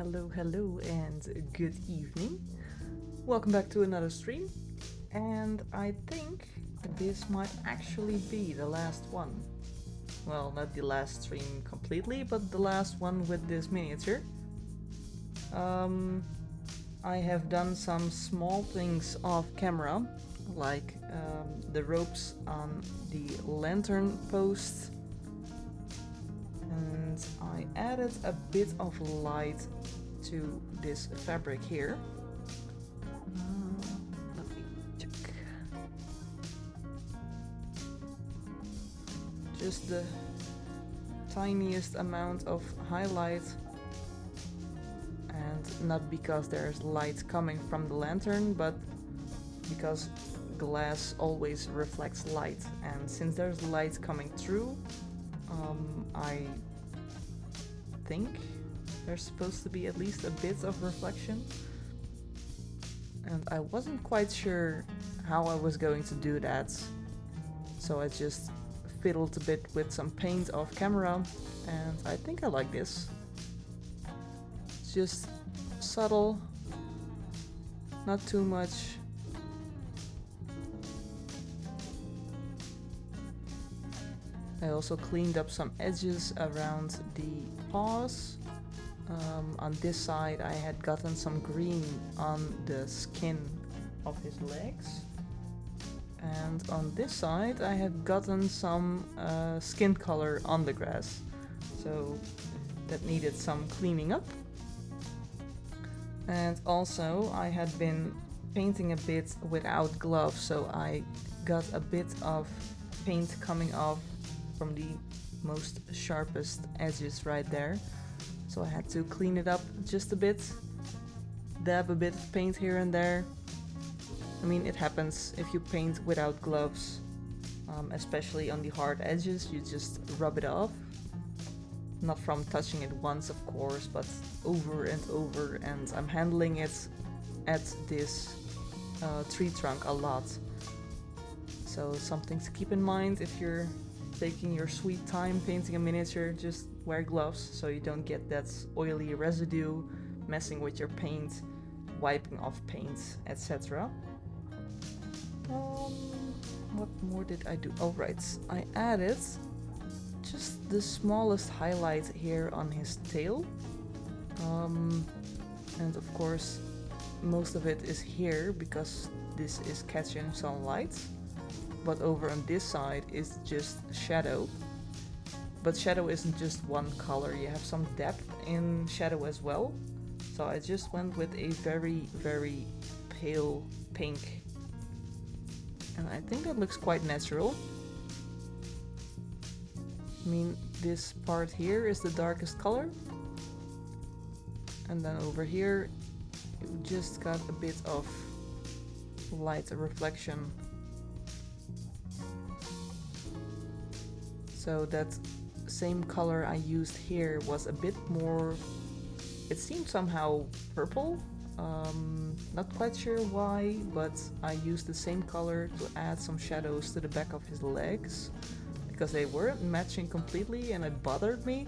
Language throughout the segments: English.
Hello, and good evening. Welcome back to another stream. And I think this might actually be the last one. Well, not the last stream completely, but the last one with this miniature. I have done some small things off camera, like the ropes on the lantern post. And I added a bit of light to this fabric here. Let me check. Just the tiniest amount of highlight, and not because there's light coming from the lantern, but because glass always reflects light, and since there's light coming through, I think there's supposed to be at least a bit of reflection, and I wasn't quite sure how I was going to do that, so I just fiddled a bit with some paint off camera, and I think I like this. It's just subtle, not too much. I also cleaned up some edges around the paws. On this side I had gotten some green on the skin of his legs. And on this side I had gotten some skin color on the grass. So that needed some cleaning up. And also I had been painting a bit without gloves, so I got a bit of paint coming off from the most sharpest edges right there, so I had to clean it up just a bit, dab a bit of paint here and there. I mean, it happens if you paint without gloves, especially on the hard edges. You just rub it off, not from touching it once of course, but over and over, and I'm handling it at this tree trunk a lot, so something to keep in mind if you're taking your sweet time painting a miniature. Just wear gloves so you don't get that oily residue messing with your paint, wiping off paint, etc. What more did I do? Oh right, I added just the smallest highlight here on his tail, and of course most of it is here because this is catching some light. But over on this side is just shadow. But shadow isn't just one color, you have some depth in shadow as well. So I just went with a very, very pale pink. And I think that looks quite natural. I mean, this part here is the darkest color. And then over here, you just got a bit of light reflection. So that same color I used here was a bit more, it seemed somehow purple. Not quite sure why, but I used the same color to add some shadows to the back of his legs, because they weren't matching completely and it bothered me.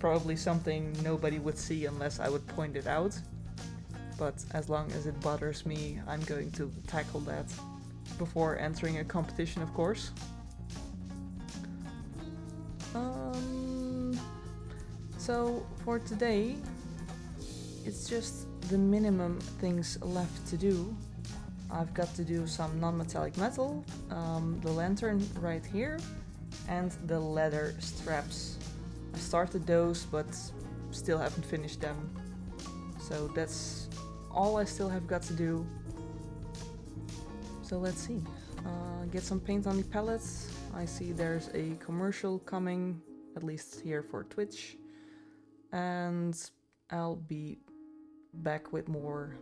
Probably something nobody would see unless I would point it out. But as long as it bothers me, I'm going to tackle that before entering a competition, of course. So for today, it's just the minimum things left to do. I've got to do some non-metallic metal, the lantern right here, and the leather straps. I started those, but still haven't finished them. So that's all I still have got to do. So let's see. Get some paint on the palettes. I see there's a commercial coming, at least here for Twitch. And I'll be back with more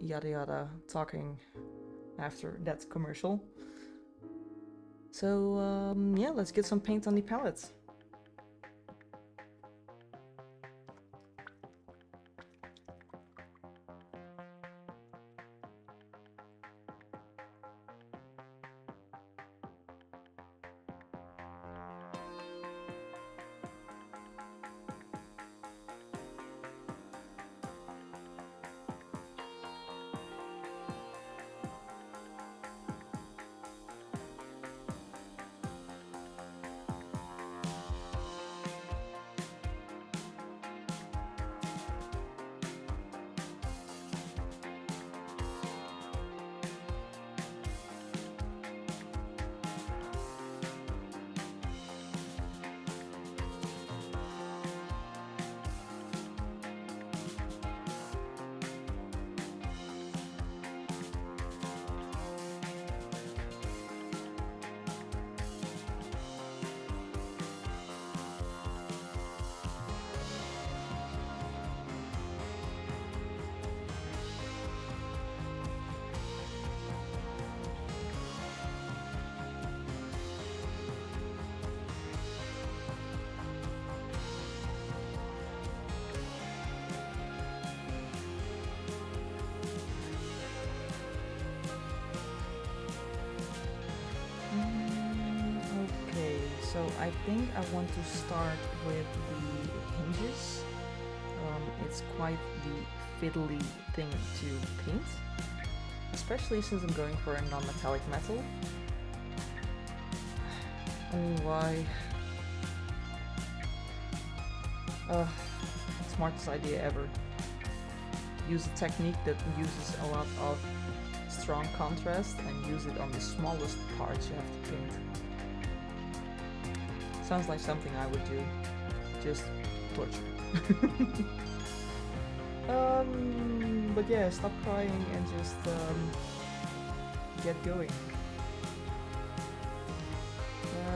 yada yada talking after that commercial. So yeah, let's get some paint on the palette. So I think I want to start with the hinges. It's quite the fiddly thing to paint, especially since I'm going for a non-metallic metal. Oh, why? Smartest idea ever. Use a technique that uses a lot of strong contrast and use it on the smallest parts you have to paint. Sounds like something I would do. Just torture. But yeah, stop crying and just get going.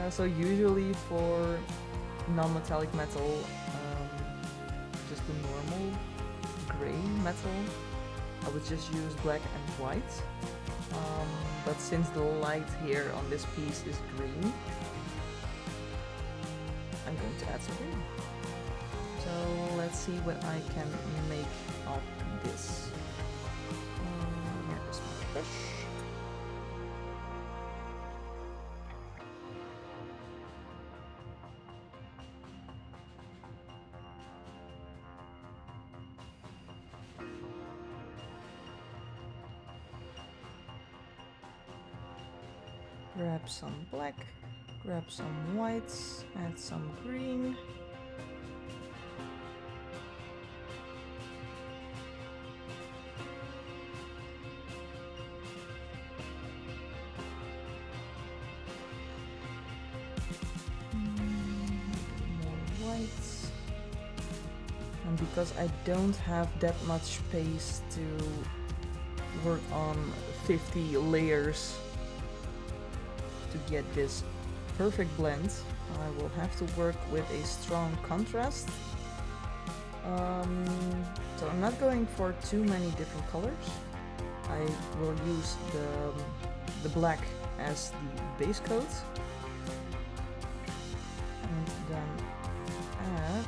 So usually for non-metallic metal, just the normal gray metal, I would just use black and white. But since the light here on this piece is green, I'm going to add some green. So let's see what I can make of this. Here's my brush. Grab some black, grab some whites, add some green. More whites. And because I don't have that much space to work on 50 layers to get this perfect blend, I will have to work with a strong contrast. So I'm not going for too many different colors. I will use the black as the base coat, and then add,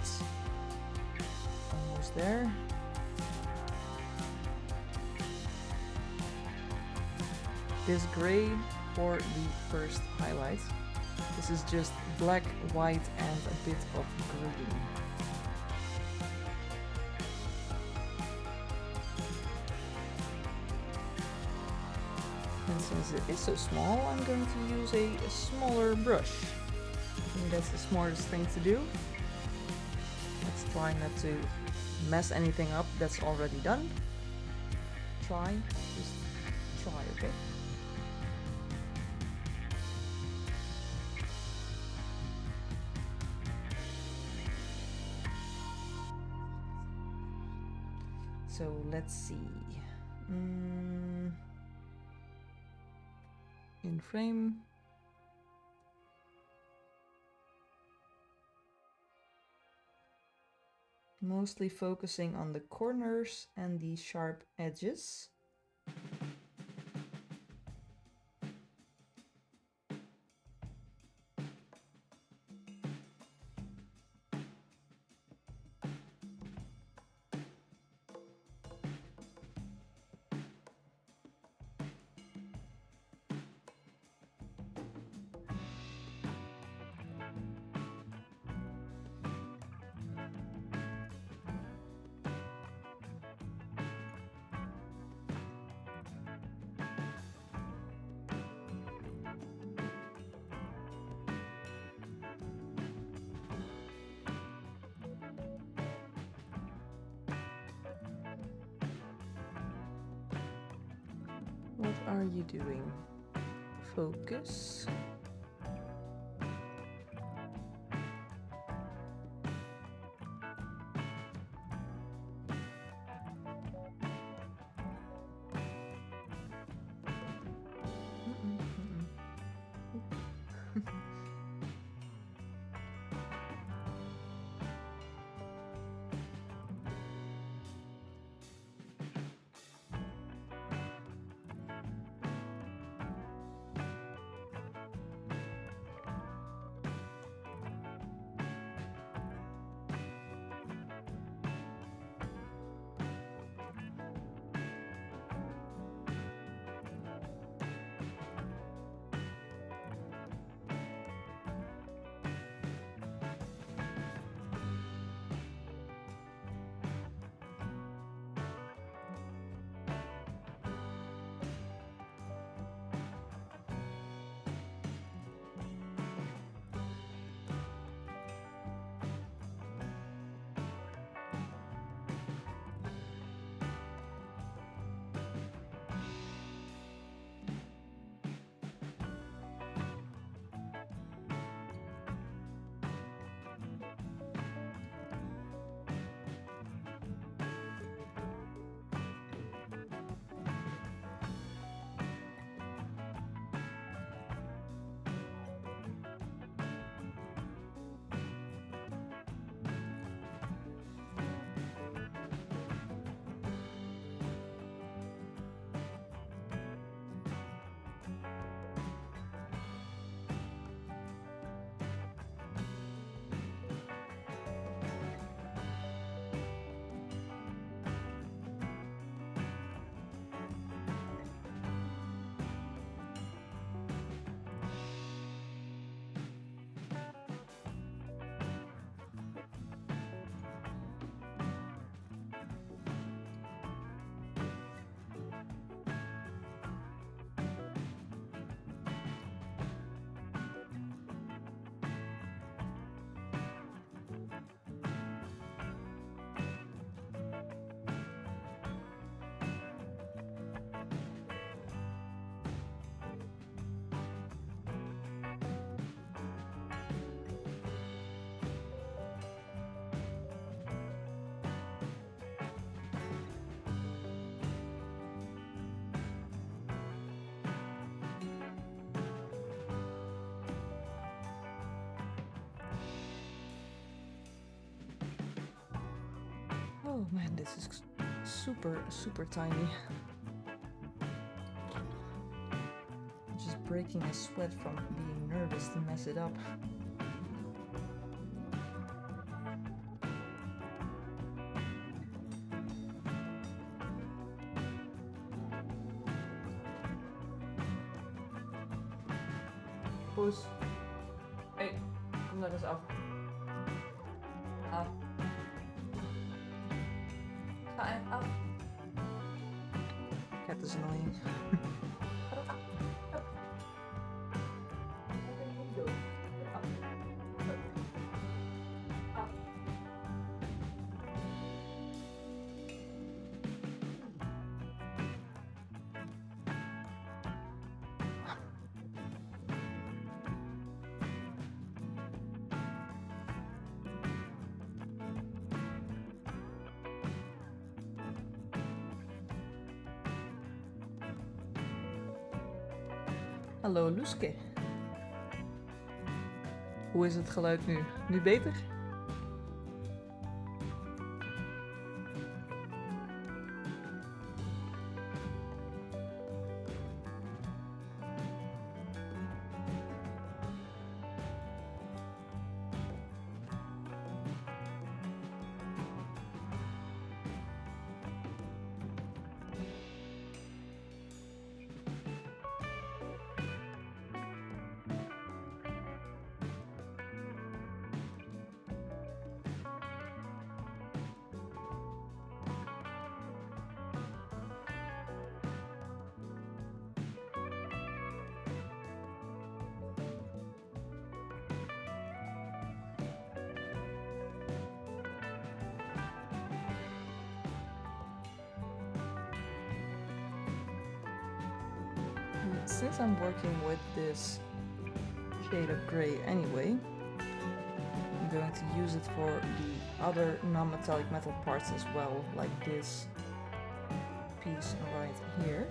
almost there, this gray for the first highlight. This is just black, white, and a bit of green. And since it is so small, I'm going to use a smaller brush. I think that's the smartest thing to do. Let's try not to mess anything up that's already done. Just try, okay? So let's see. In frame. Mostly focusing on the corners and the sharp edges. What are you doing? Focus. Oh man, this is super, super tiny. Just breaking a sweat from being nervous to mess it up. Poes. Hey, kom daar eens af. Af. Ga er af. Cat is annoying. Hallo Loeske. Hoe is het geluid nu? Nu beter? Since I'm working with this shade of gray anyway, I'm going to use it for the other non-metallic metal parts as well, like this piece right here.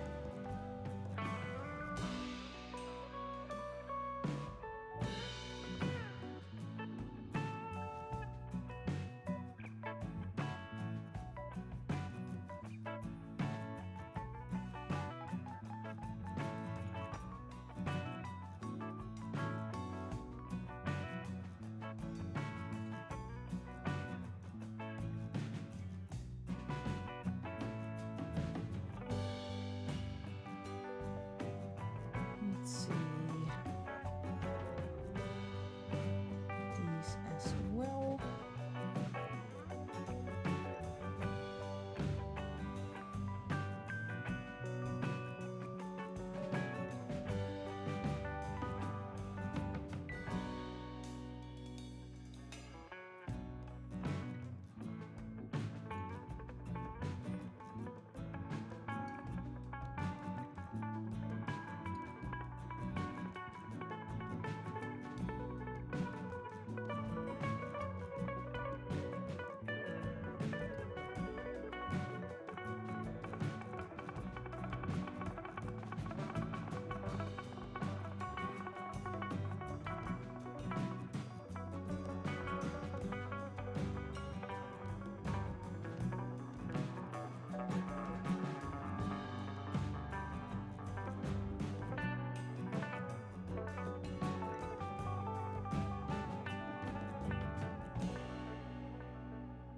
Let's see these as well.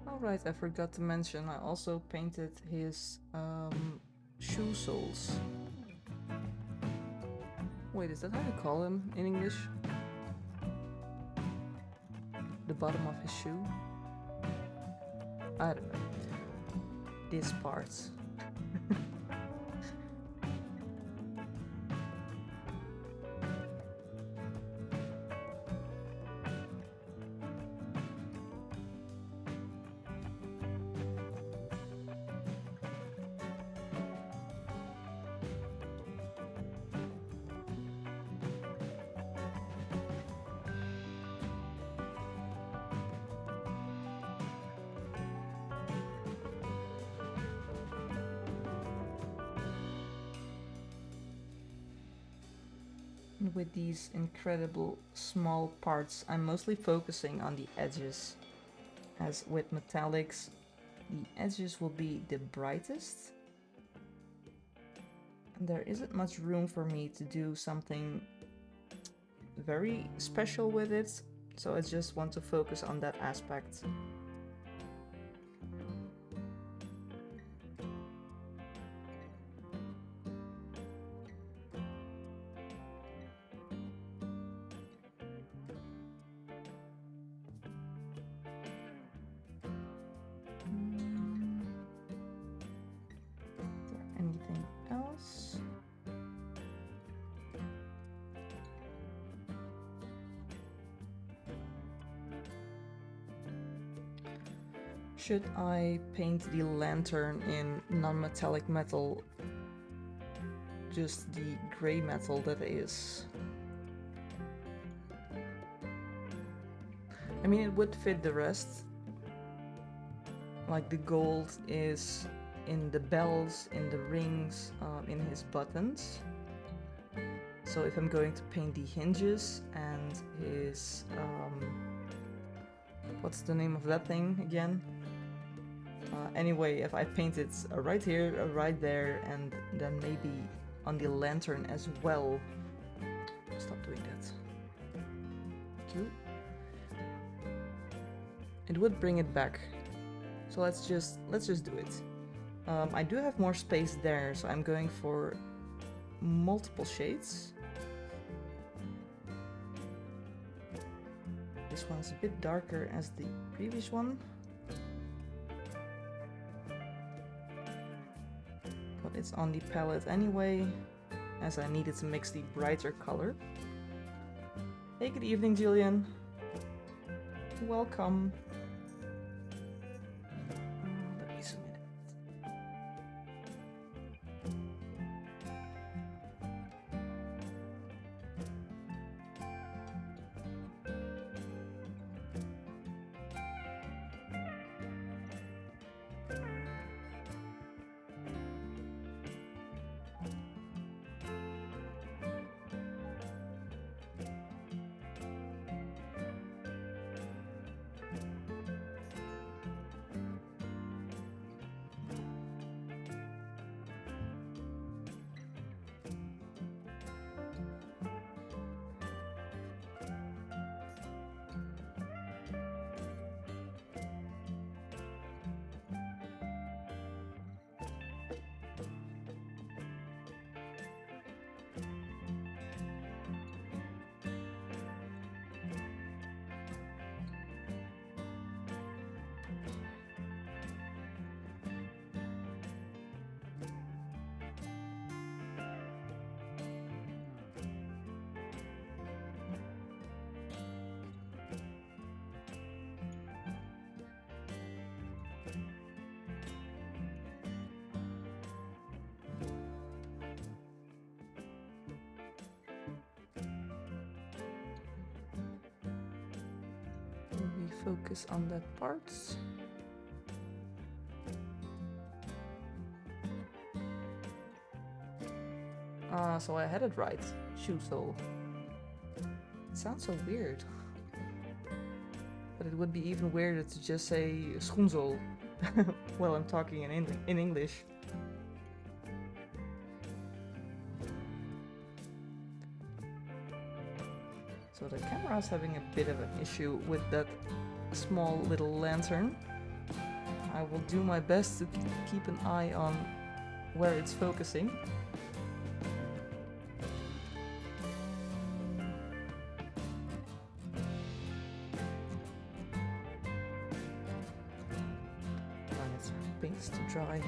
Alright, I forgot to mention, I also painted his shoe soles. Wait, is that how you call him in English? The bottom of his shoe? I don't know. These parts. With these incredible small parts, I'm mostly focusing on the edges. As with metallics, the edges will be the brightest. And there isn't much room for me to do something very special with it, so I just want to focus on that aspect. Anything else? Should I paint the lantern in non-metallic metal? Just the gray metal that is. I mean, it would fit the rest. Like the gold is in the bells, in the rings, in his buttons. So if I'm going to paint the hinges and his... what's the name of that thing again? Anyway, if I paint it right here, right there, and then maybe on the lantern as well. Stop doing that. Thank you. It would bring it back. So let's just do it. I do have more space there, so I'm going for multiple shades. This one's a bit darker as the previous one. But it's on the palette anyway, as I needed to mix the brighter color. Hey, good evening, Julian. Welcome. Let me zoom in. We focus on that part. So I had it right. Shoe sole. It sounds so weird. But it would be even weirder to just say schoenzool while I'm talking in English. So the camera's having a bit of an issue with that small little lantern. I will do my best to keep an eye on where it's focusing. Paints to dry.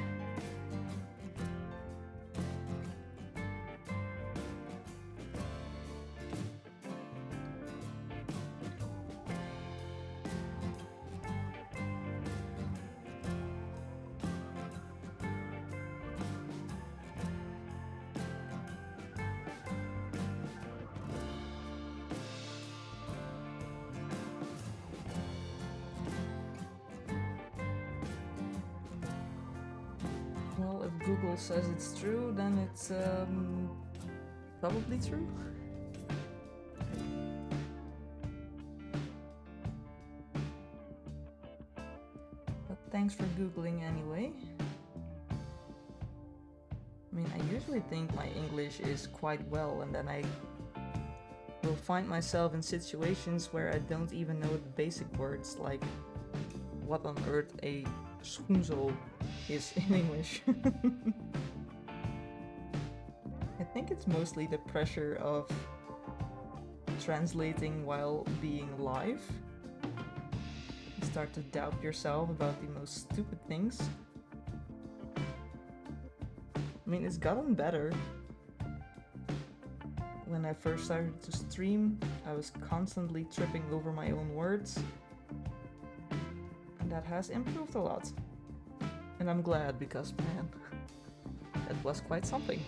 Well, if Google says it's true, then it's probably true. But thanks for Googling anyway. I mean, I usually think my English is quite well, and then I will find myself in situations where I don't even know the basic words, like what on earth a schoenzool is in English. I think it's mostly the pressure of translating while being live. You start to doubt yourself about the most stupid things. I mean, it's gotten better. When I first started to stream, I was constantly tripping over my own words. And that has improved a lot. And I'm glad because, man, that was quite something.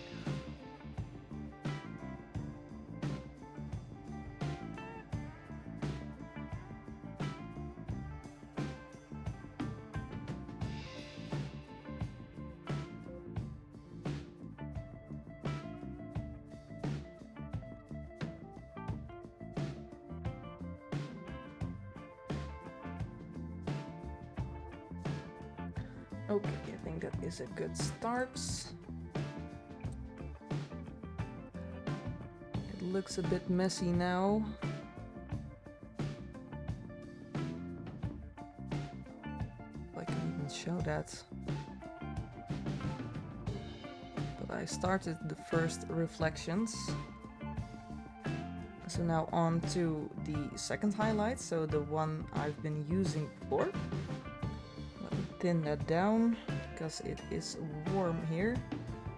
Okay, I think that is a good start. It looks a bit messy now. If I can even show that. But I started the first reflections. So now on to the second highlight, so the one I've been using before. Thin that down because it is warm here.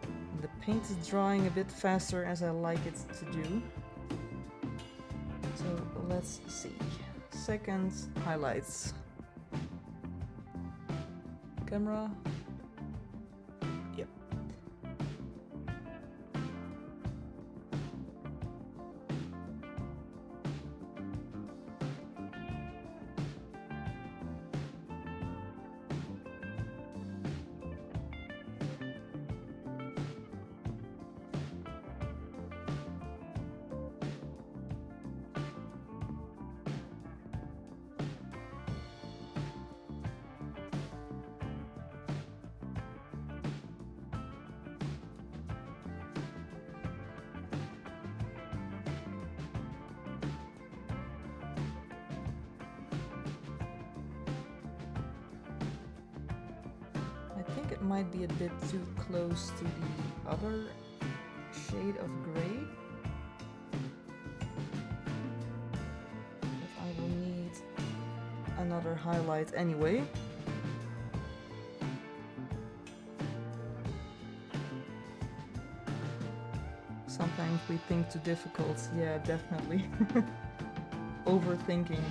And the paint is drying a bit faster as I like it to do. So let's see. Second highlights. Camera. Yep. It might be a bit too close to the other shade of gray. But I will need another highlight anyway. Sometimes we think too difficult. Yeah, definitely. Overthinking.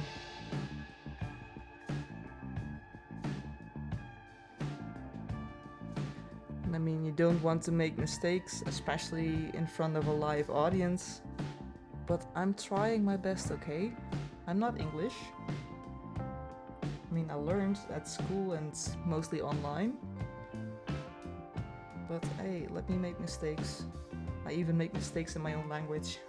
I mean, you don't want to make mistakes, especially in front of a live audience. But I'm trying my best, okay? I'm not English. I mean, I learned at school and mostly online. But hey, let me make mistakes. I even make mistakes in my own language.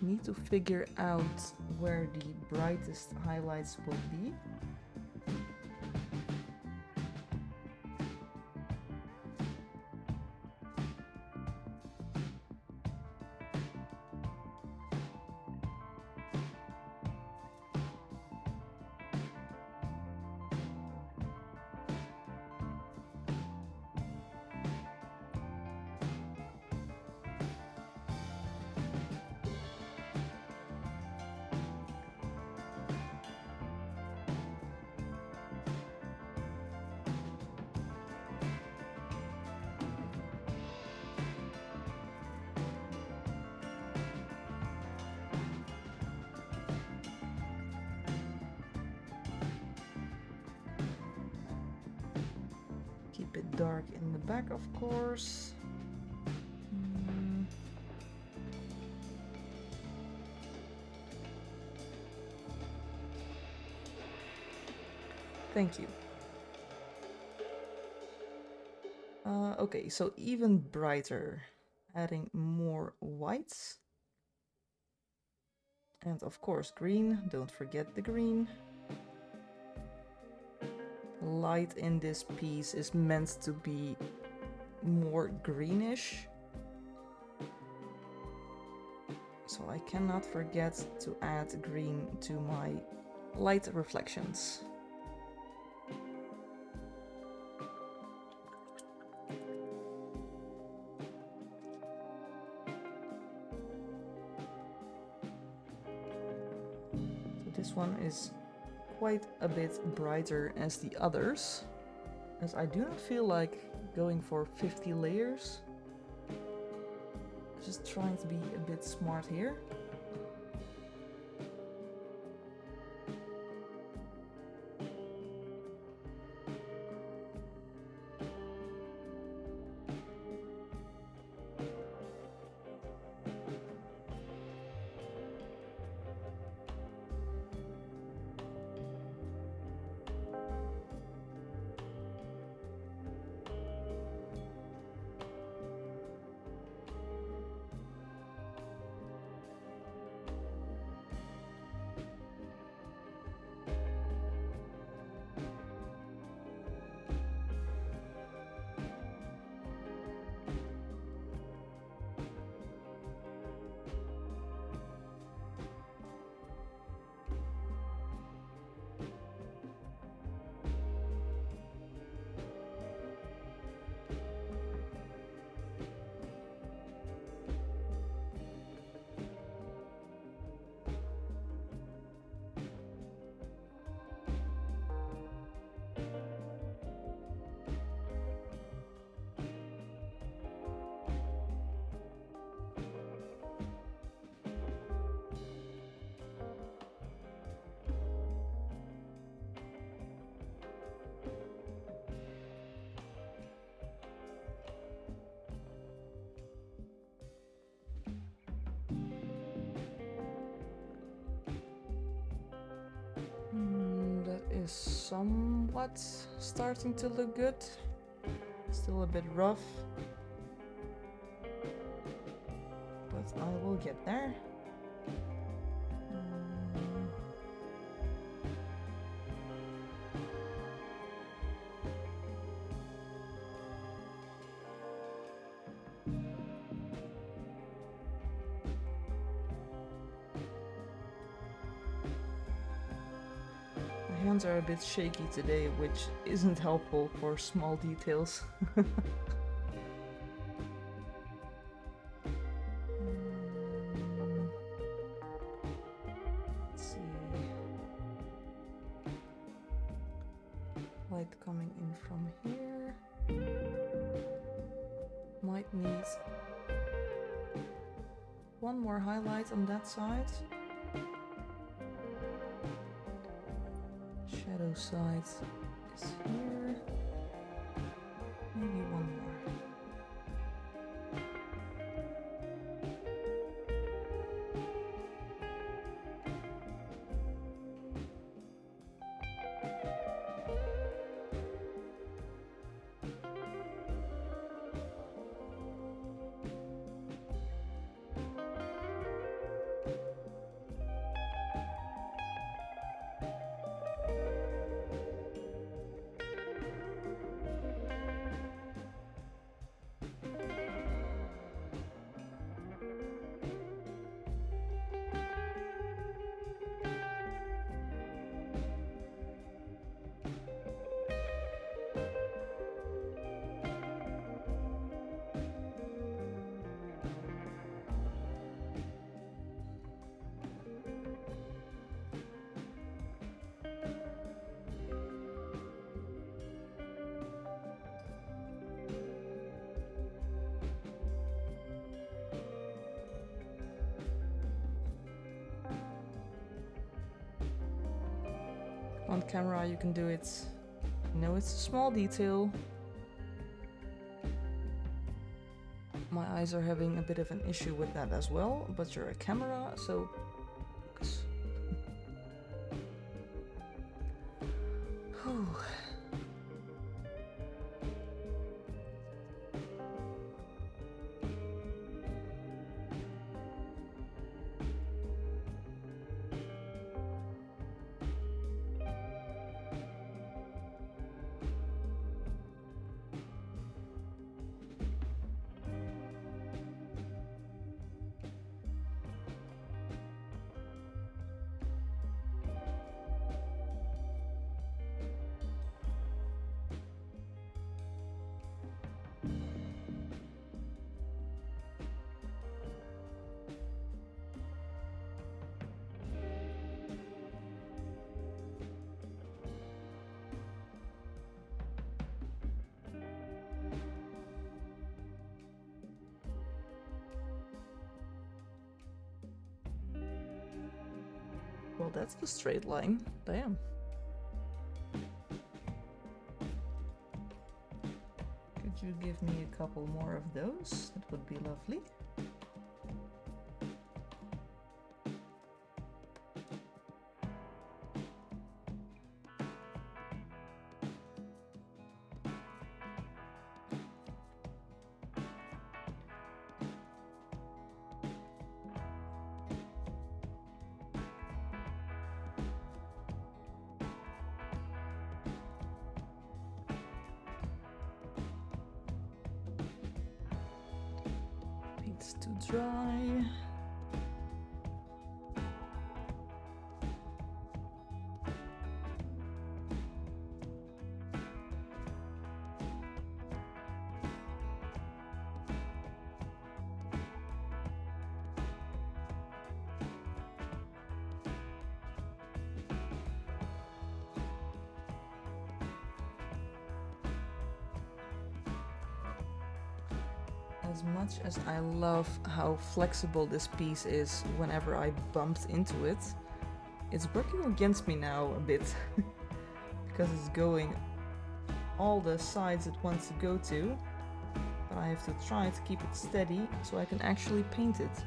Need to figure out where the brightest highlights will be. Keep it dark in the back, of course. Thank you. Okay, so even brighter. adding more whites. And of course green, don't forget the green. Light in this piece is meant to be more greenish. So I cannot forget to add green to my light reflections. So this one is quite a bit brighter as the others, as I do not feel like going for 50 layers. Just trying to be a bit smart here. That is somewhat starting to look good. Still a bit rough, but I will get there. My hands are a bit shaky today, which isn't helpful for small details. Let's see. Light coming in from here. Might need one more highlight on that side. Shadow side is here. Maybe one more. On camera you can do it. I know it's a small detail. My eyes are having a bit of an issue with that as well, but you're a camera, so focus. Whew. Well, that's the straight line. Damn. Could you give me a couple more of those? That would be lovely. It's too dry. As much as I love how flexible this piece is whenever I bumped into it, it's working against me now a bit because it's going all the sides it wants to go to, but I have to try to keep it steady so I can actually paint it.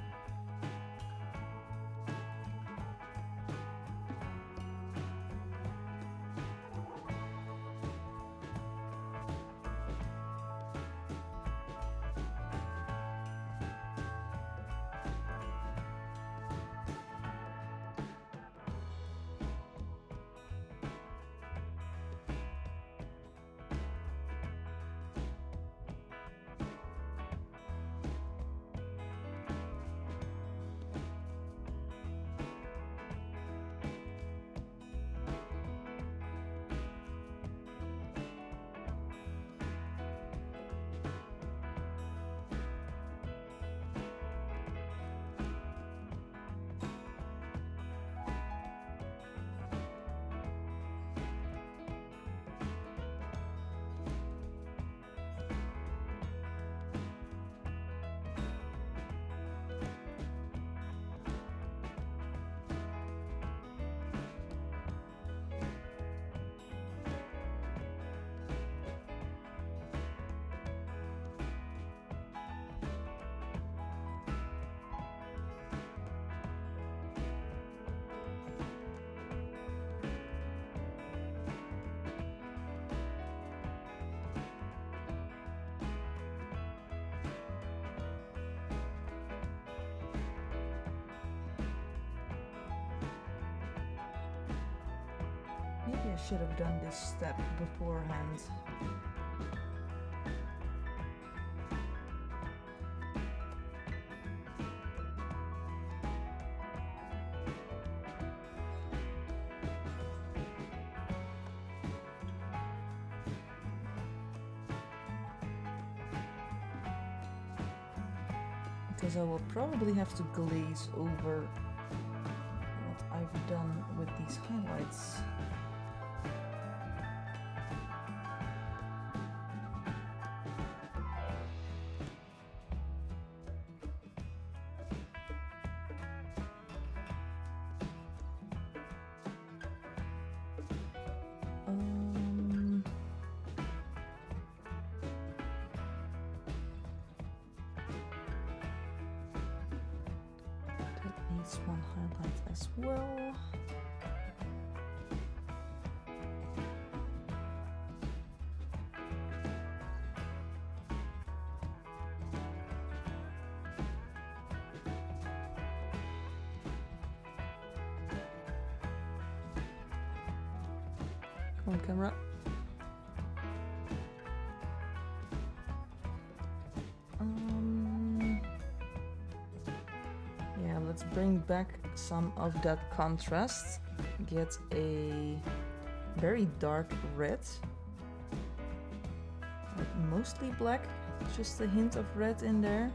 Maybe I should have done this step beforehand. Because I will probably have to glaze over what I've done with these highlights. One highlight as well. Come on, camera. Let's bring back some of that contrast. Get a very dark red, like mostly black, just a hint of red in there.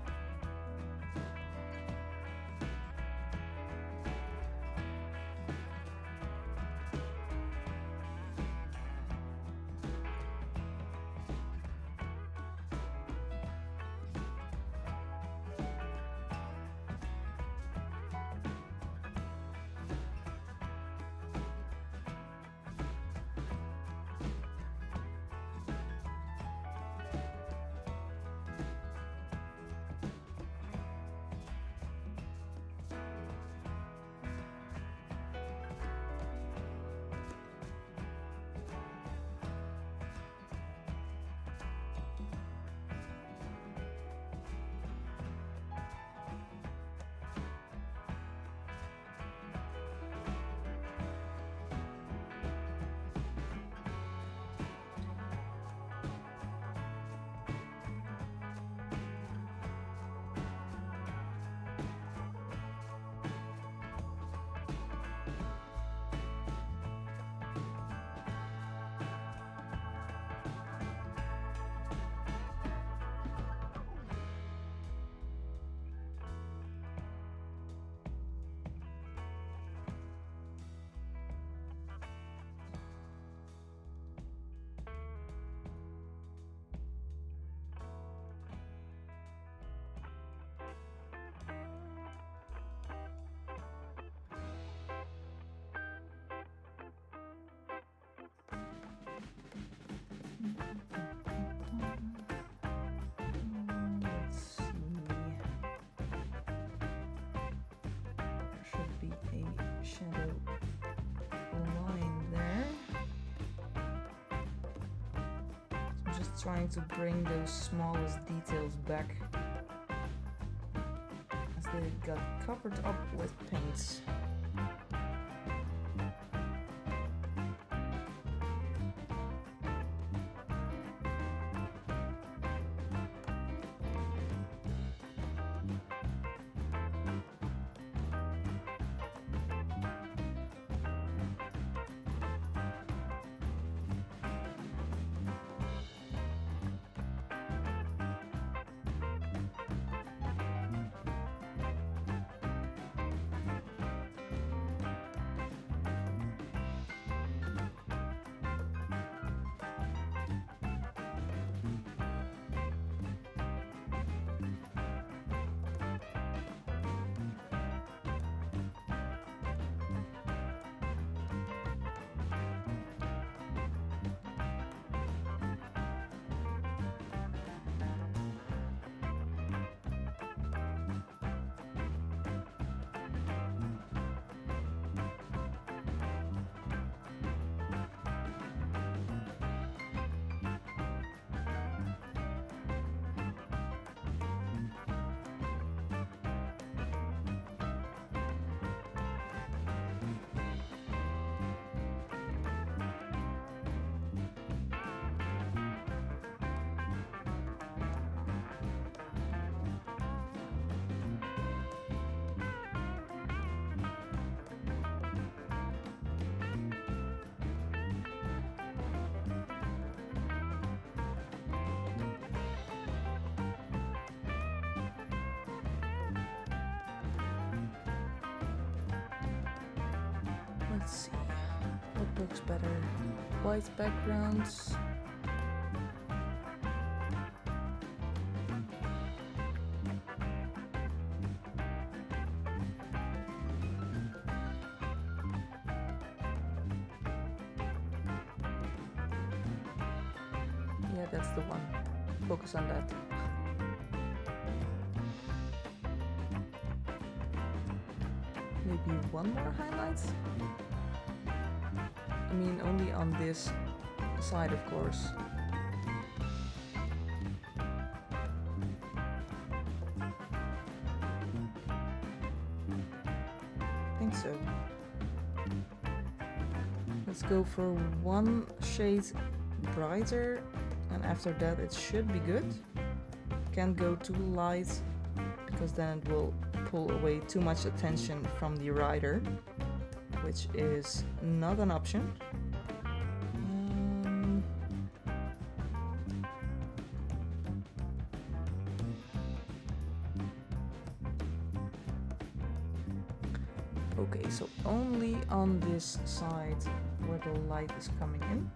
just trying to bring those smallest details back as they got covered up with paints. Let's see what looks better. White backgrounds. Yeah, that's the one. Focus on that. Maybe one more highlight? I mean, only on this side, of course. I think so. Let's go for one shade brighter, and after that it should be good. Can't go too light because then it will pull away too much attention from the rider, which is not an option. Okay, so only on this side where the light is coming in.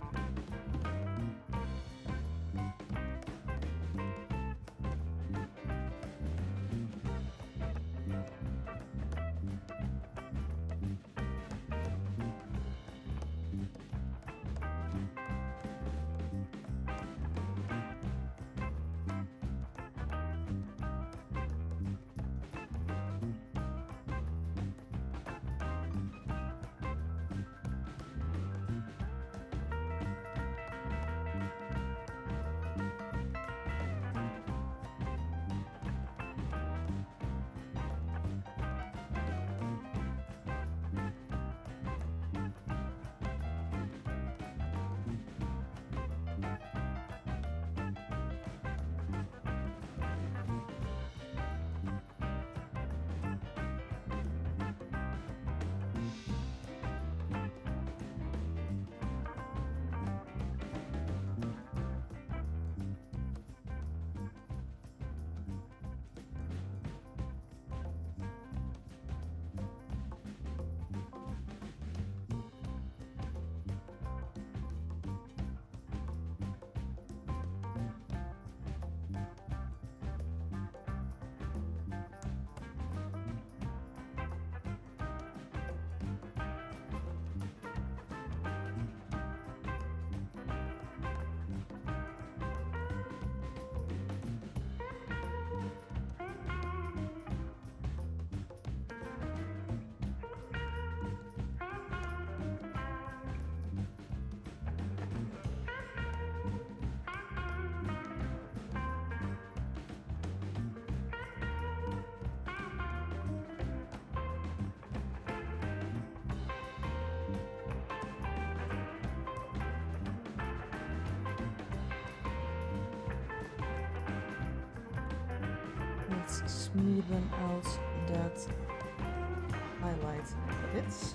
smoothen out that highlight a bit.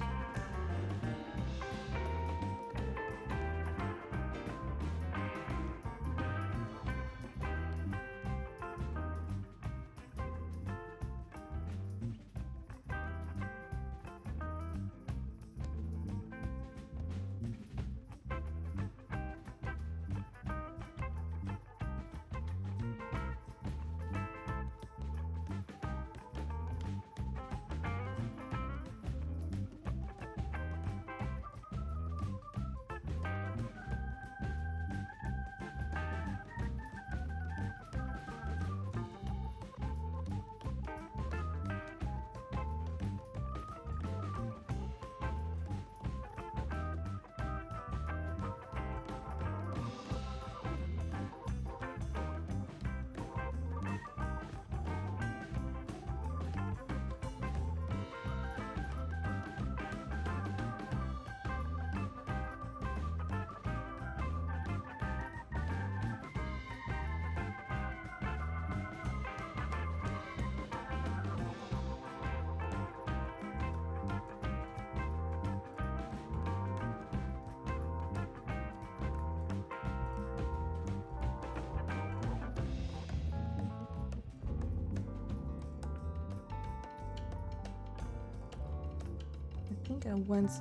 I think I went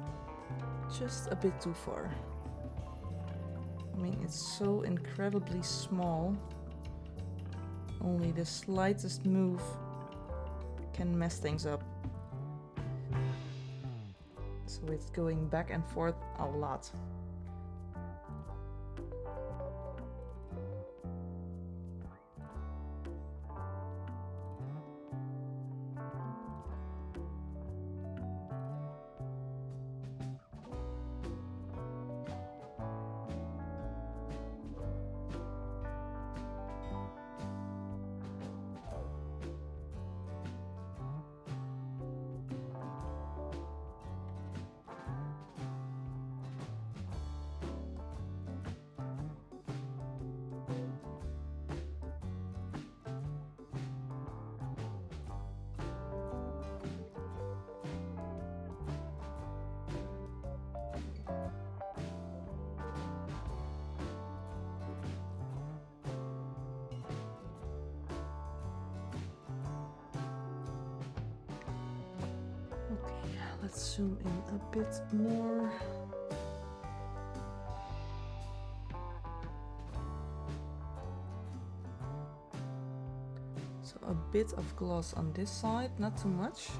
just a bit too far. I mean, it's so incredibly small. Only the slightest move can mess things up. So it's going back and forth a lot. Let's zoom in a bit more. So a bit of gloss on this side, not too much.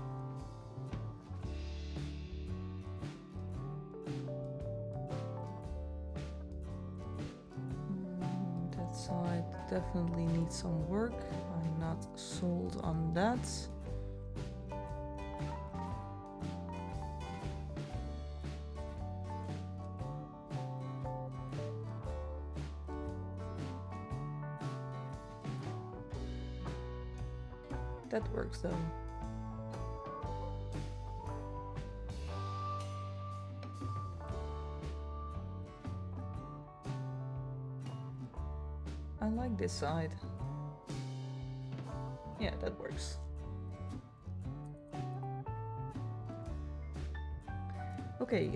That side definitely needs some work. I'm not sold on that. That works though. I like this side. Yeah, that works. Okay,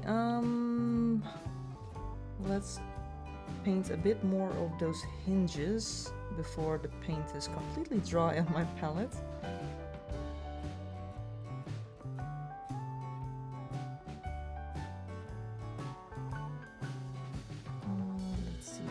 let's paint a bit more of those hinges before the paint is completely dry on my palette. Let's see.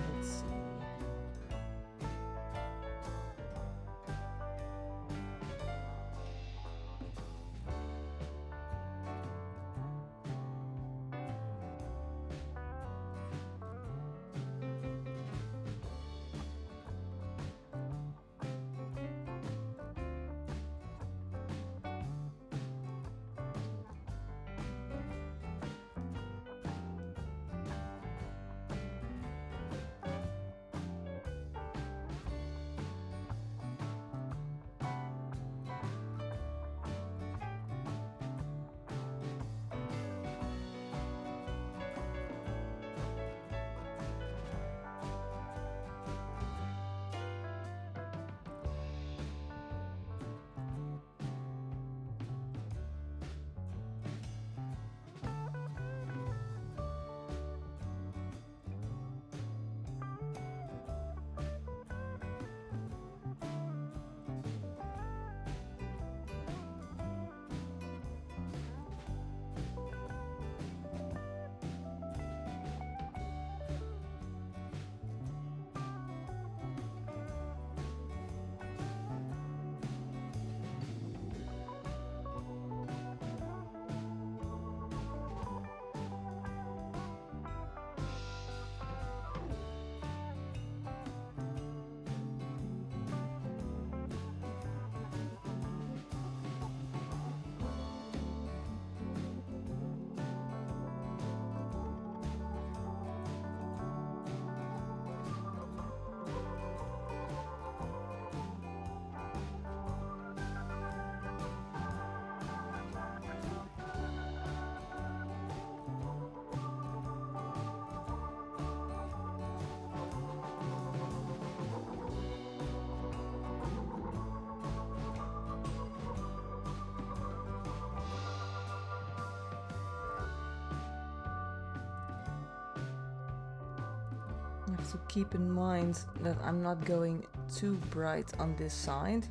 have to keep in mind that I'm not going too bright on this side,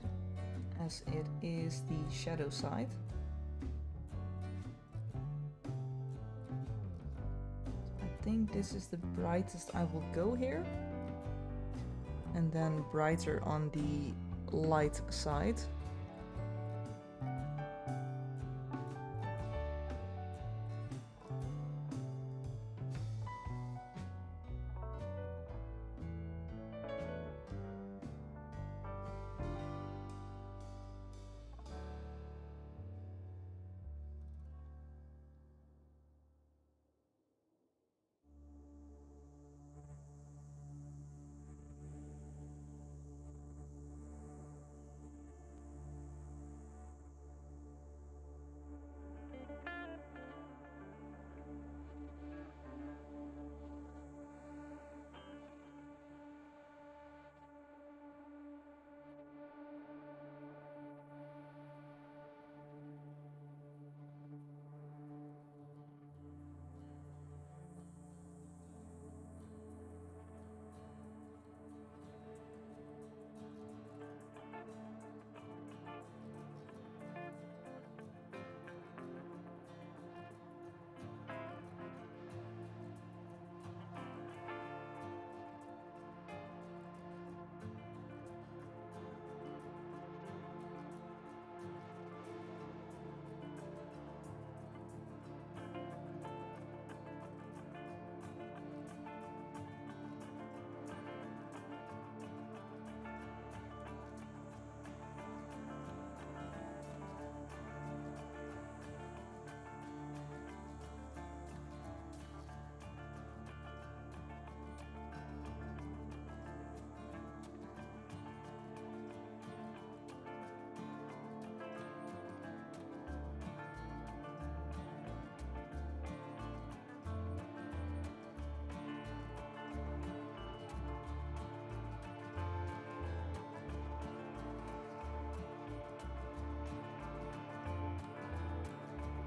as it is the shadow side. I think this is the brightest I will go here, and then brighter on the light side.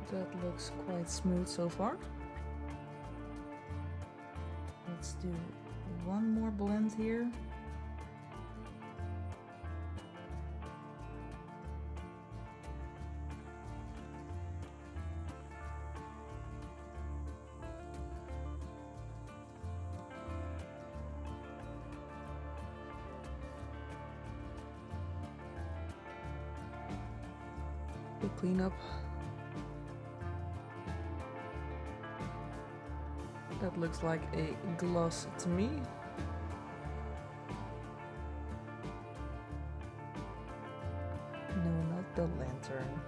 That looks quite smooth so far. Let's do one more blend here. Quick cleanup. That looks like a gloss to me. No, not the lantern.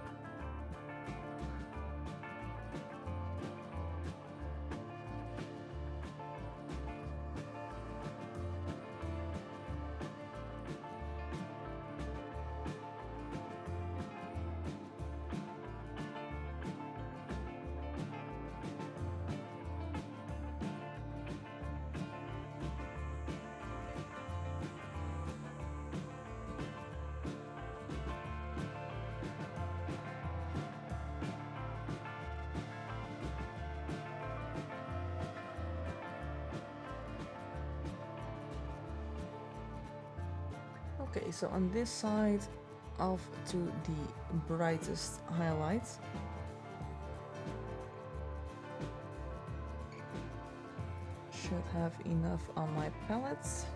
Okay, so on this side, off to the brightest highlights. Should have enough on my palettes.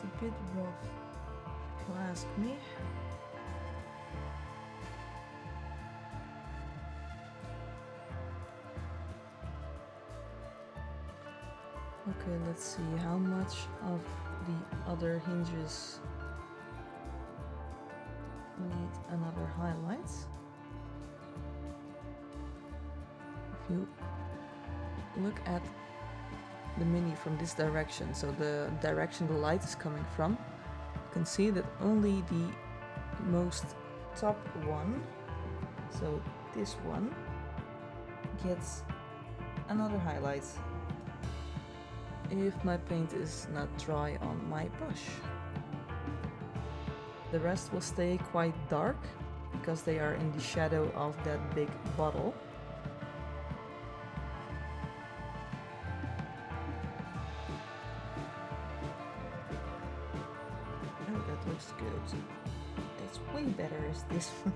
It's a bit rough, if you ask me. Okay, let's see how much of the other hinges need another highlight. If you look at the mini from this direction, so the direction the light is coming from, you can see that only the most top one, so this one, gets another highlight if my paint is not dry on my brush. The rest will stay quite dark because they are in the shadow of that big bottle. Oh, that looks good. That's way better as this one.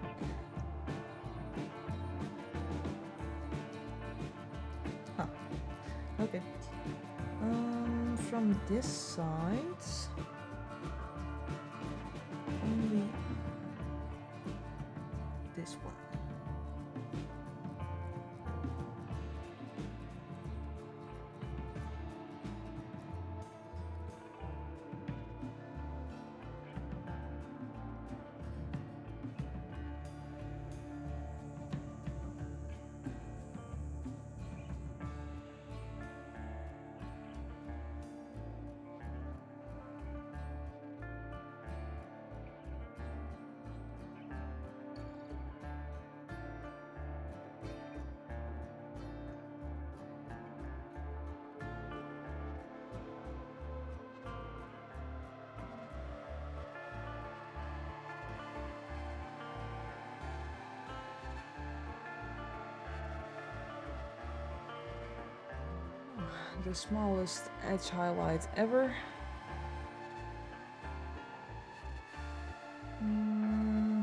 Huh. Okay. From this side, only this one. The smallest edge highlight ever.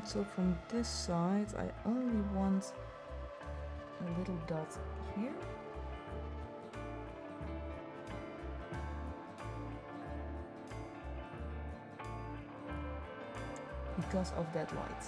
So from this side I only want a little dot here. Because of that light.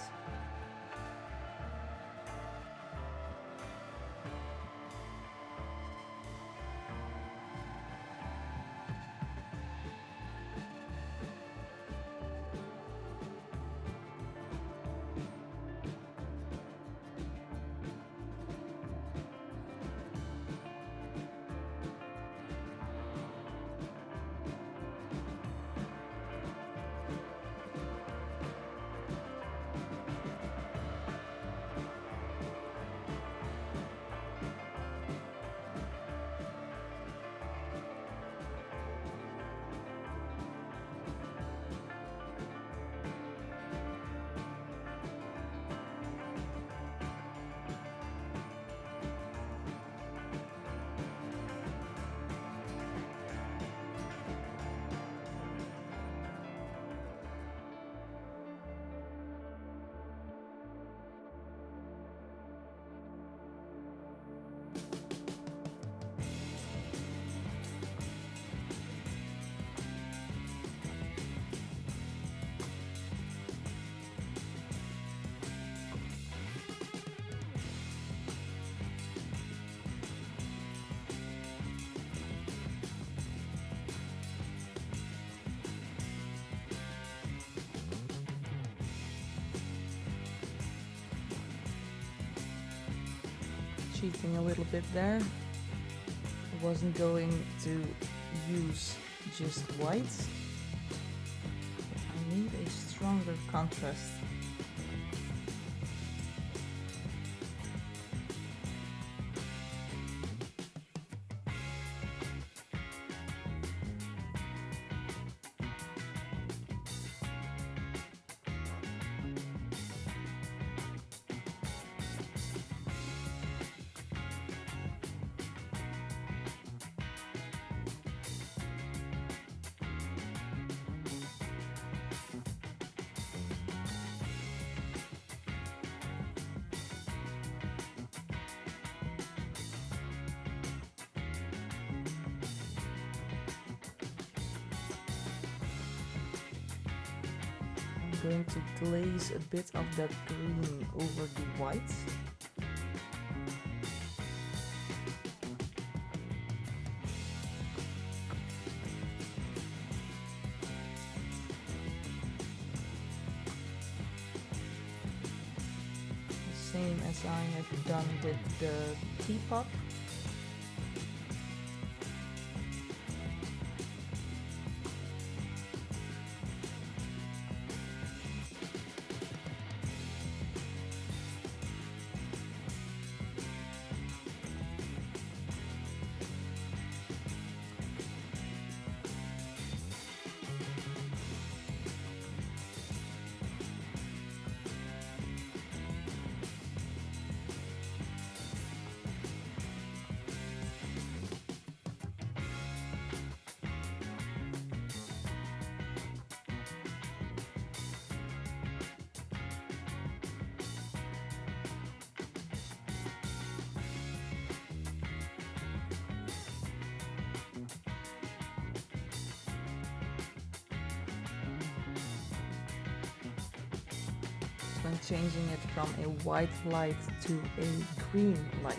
Cheating a little bit there. I wasn't going to use just white. I need a stronger contrast. going to glaze a bit of that green over the white. Same as I have done with the teapot. When changing it from a white light to a green light.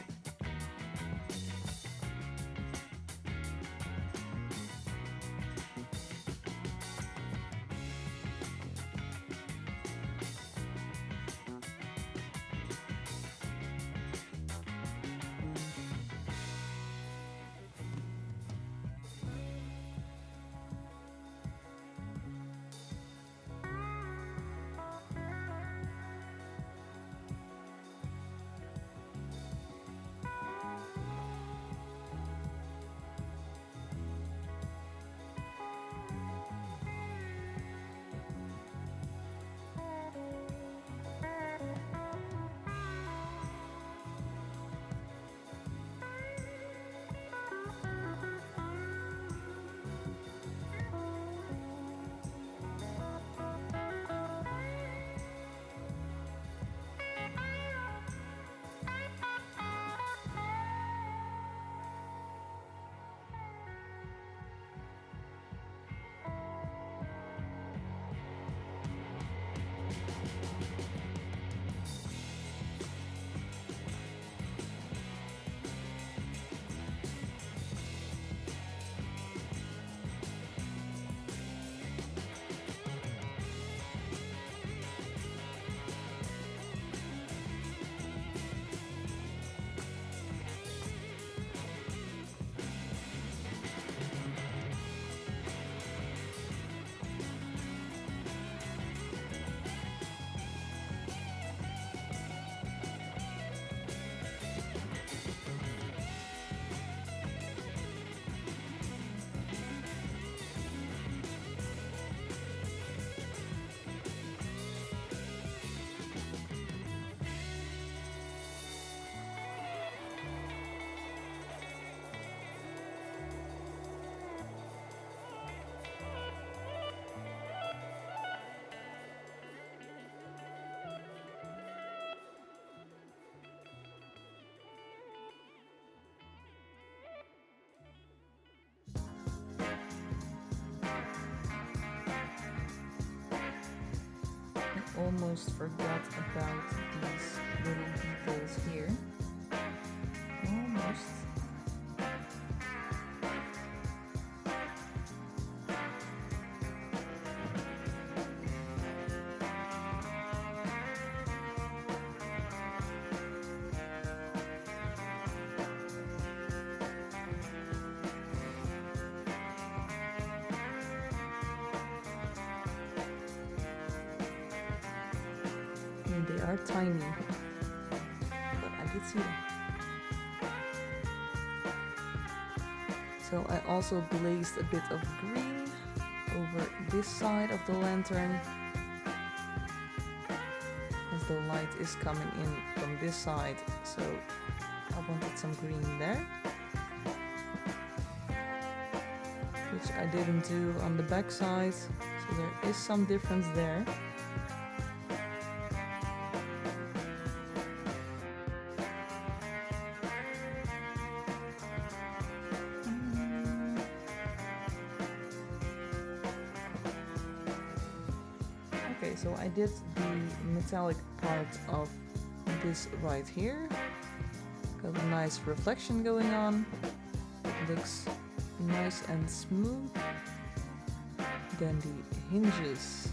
Almost forgot about these little details here. Almost. They are tiny, but I did see them. So I also glazed a bit of green over this side of the lantern, as the light is coming in from this side, so I wanted some green there, which I didn't do on the back side, so there is some difference there. Okay, so I did the metallic part of this right here. Got a nice reflection going on. Looks nice and smooth. Then the hinges,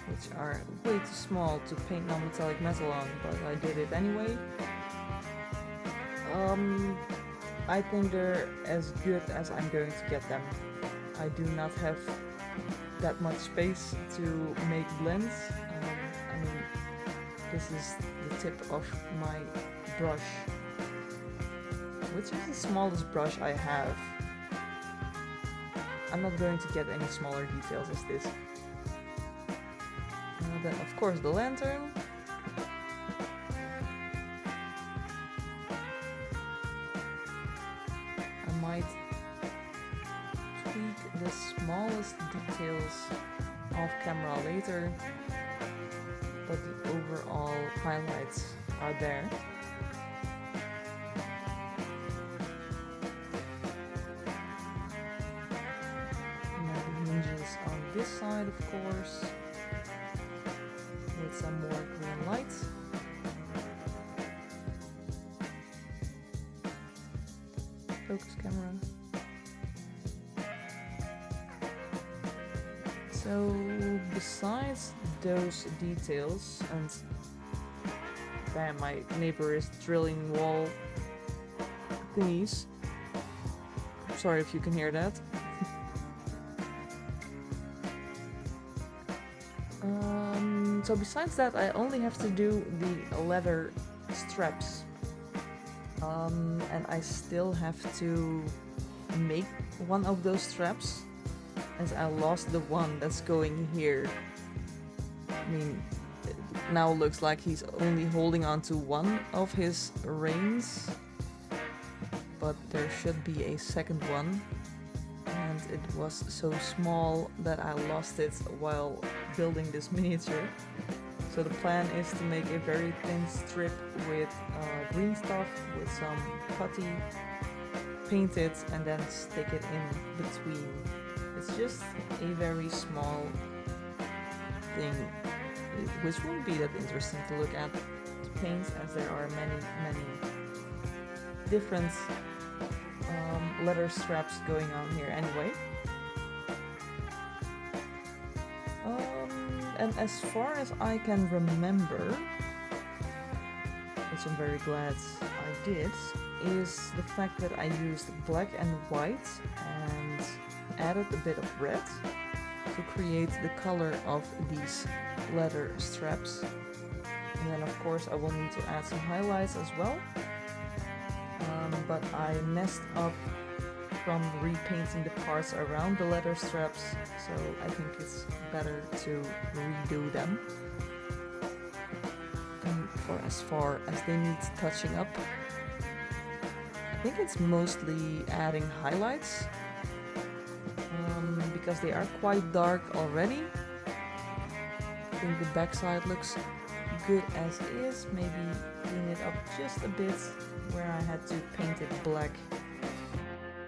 which are way too small to paint non-metallic metal on, but I did it anyway. I think they're as good as I'm going to get them. I do not have that much space to make blends. I mean, this is the tip of my brush, which is the smallest brush I have. I'm not going to get any smaller details as this. Then of course the lantern. I might tweak the smallest details off camera later, but the overall highlights are there. On this side, of course, with some more green lights. Focus camera. So besides those details, and bam, my neighbor is drilling wall thingies. Sorry if you can hear that. So besides that, I only have to do the leather straps, and I still have to make one of those straps, as I lost the one that's going here. I mean, it now looks like he's only holding on to one of his reins, but there should be a second one, and it was so small that I lost it while building this miniature. So the plan is to make a very thin strip with green stuff with some putty, paint it, and then stick it in between. It's just a very small thing, which won't be that interesting to look at to paint, as there are many different leather straps going on here anyway. And as far as I can remember, which I'm very glad I did, is the fact that I used black and white and added a bit of red to create the color of these leather straps. And then of course I will need to add some highlights as well. But I messed up from repainting the parts around the leather straps, so I think it's better to redo them. And for as far as they need touching up, I think it's mostly adding highlights, because they are quite dark already. I think the backside looks good as is, maybe clean it up just a bit where I had to paint it black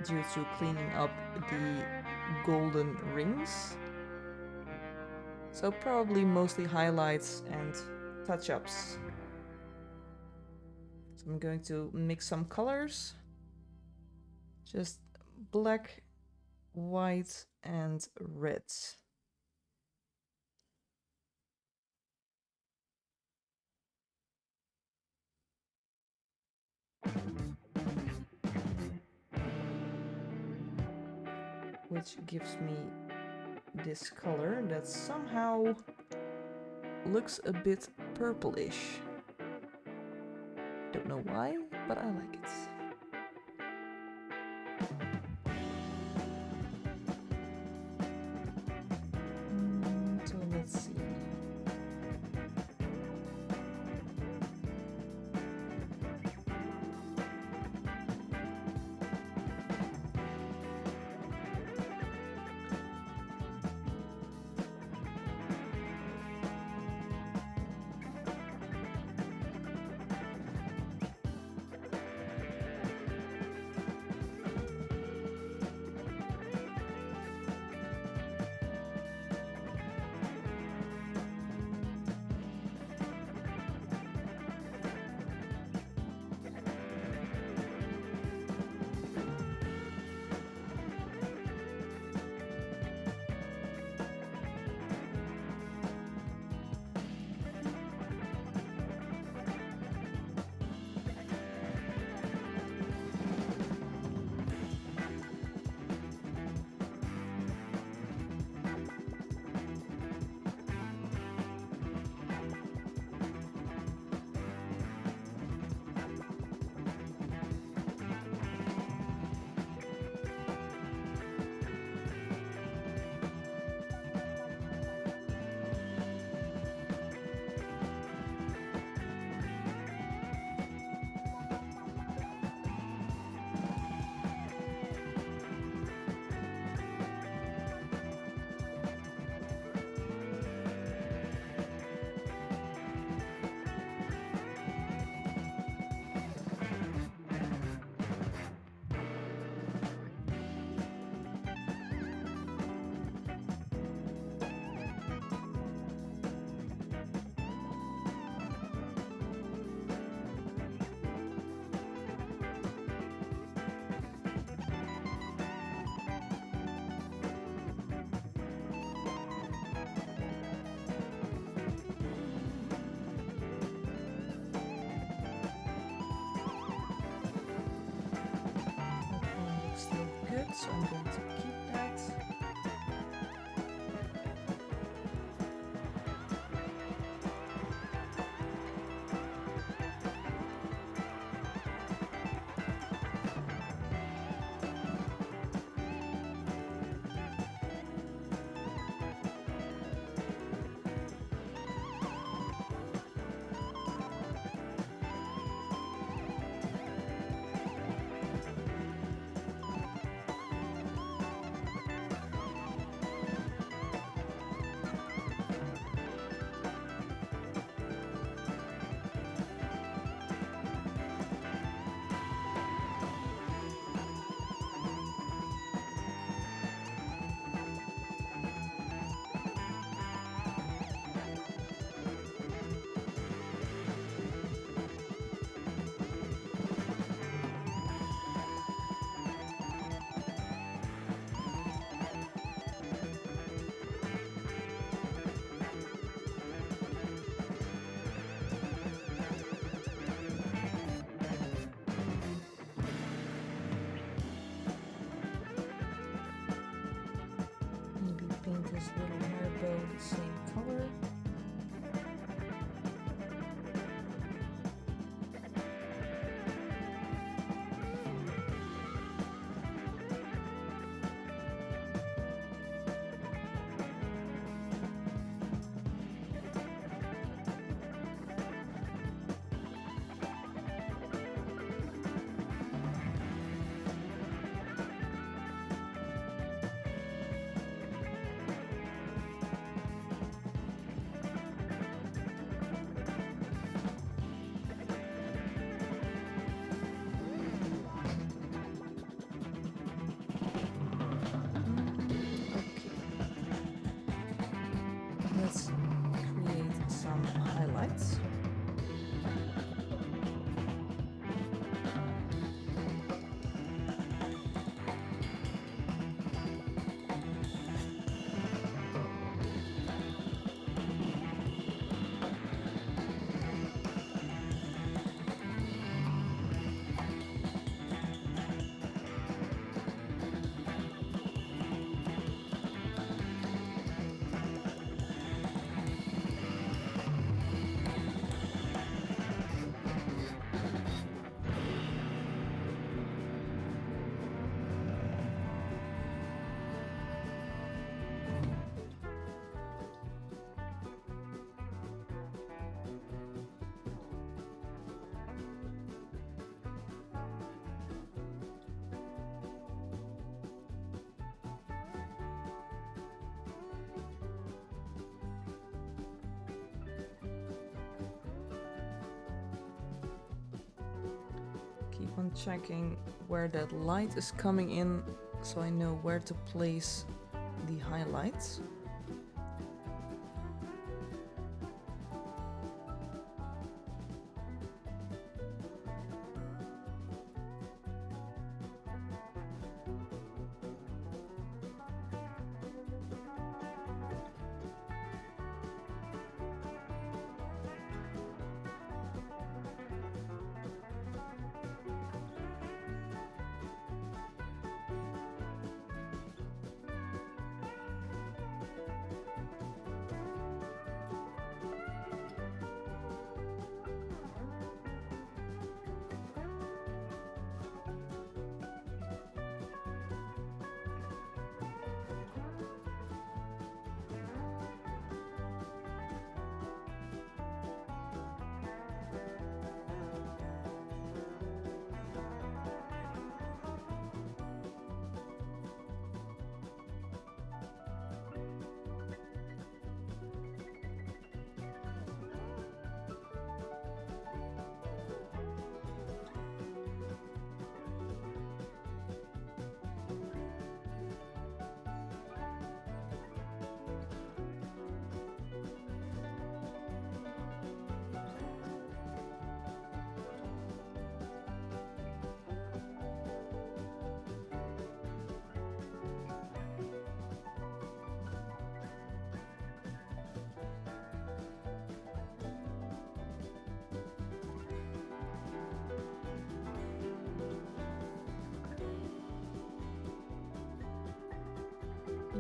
due to cleaning up the golden rings. So probably mostly highlights and touch-ups. So I'm going to mix some colors. Just black, white and red. Which gives me this color that somehow looks a bit purplish. Don't know why, but I like it. So let's see. this little hair bow the same color. Let's create some highlights. Keep on checking where that light is coming in so I know where to place the highlights.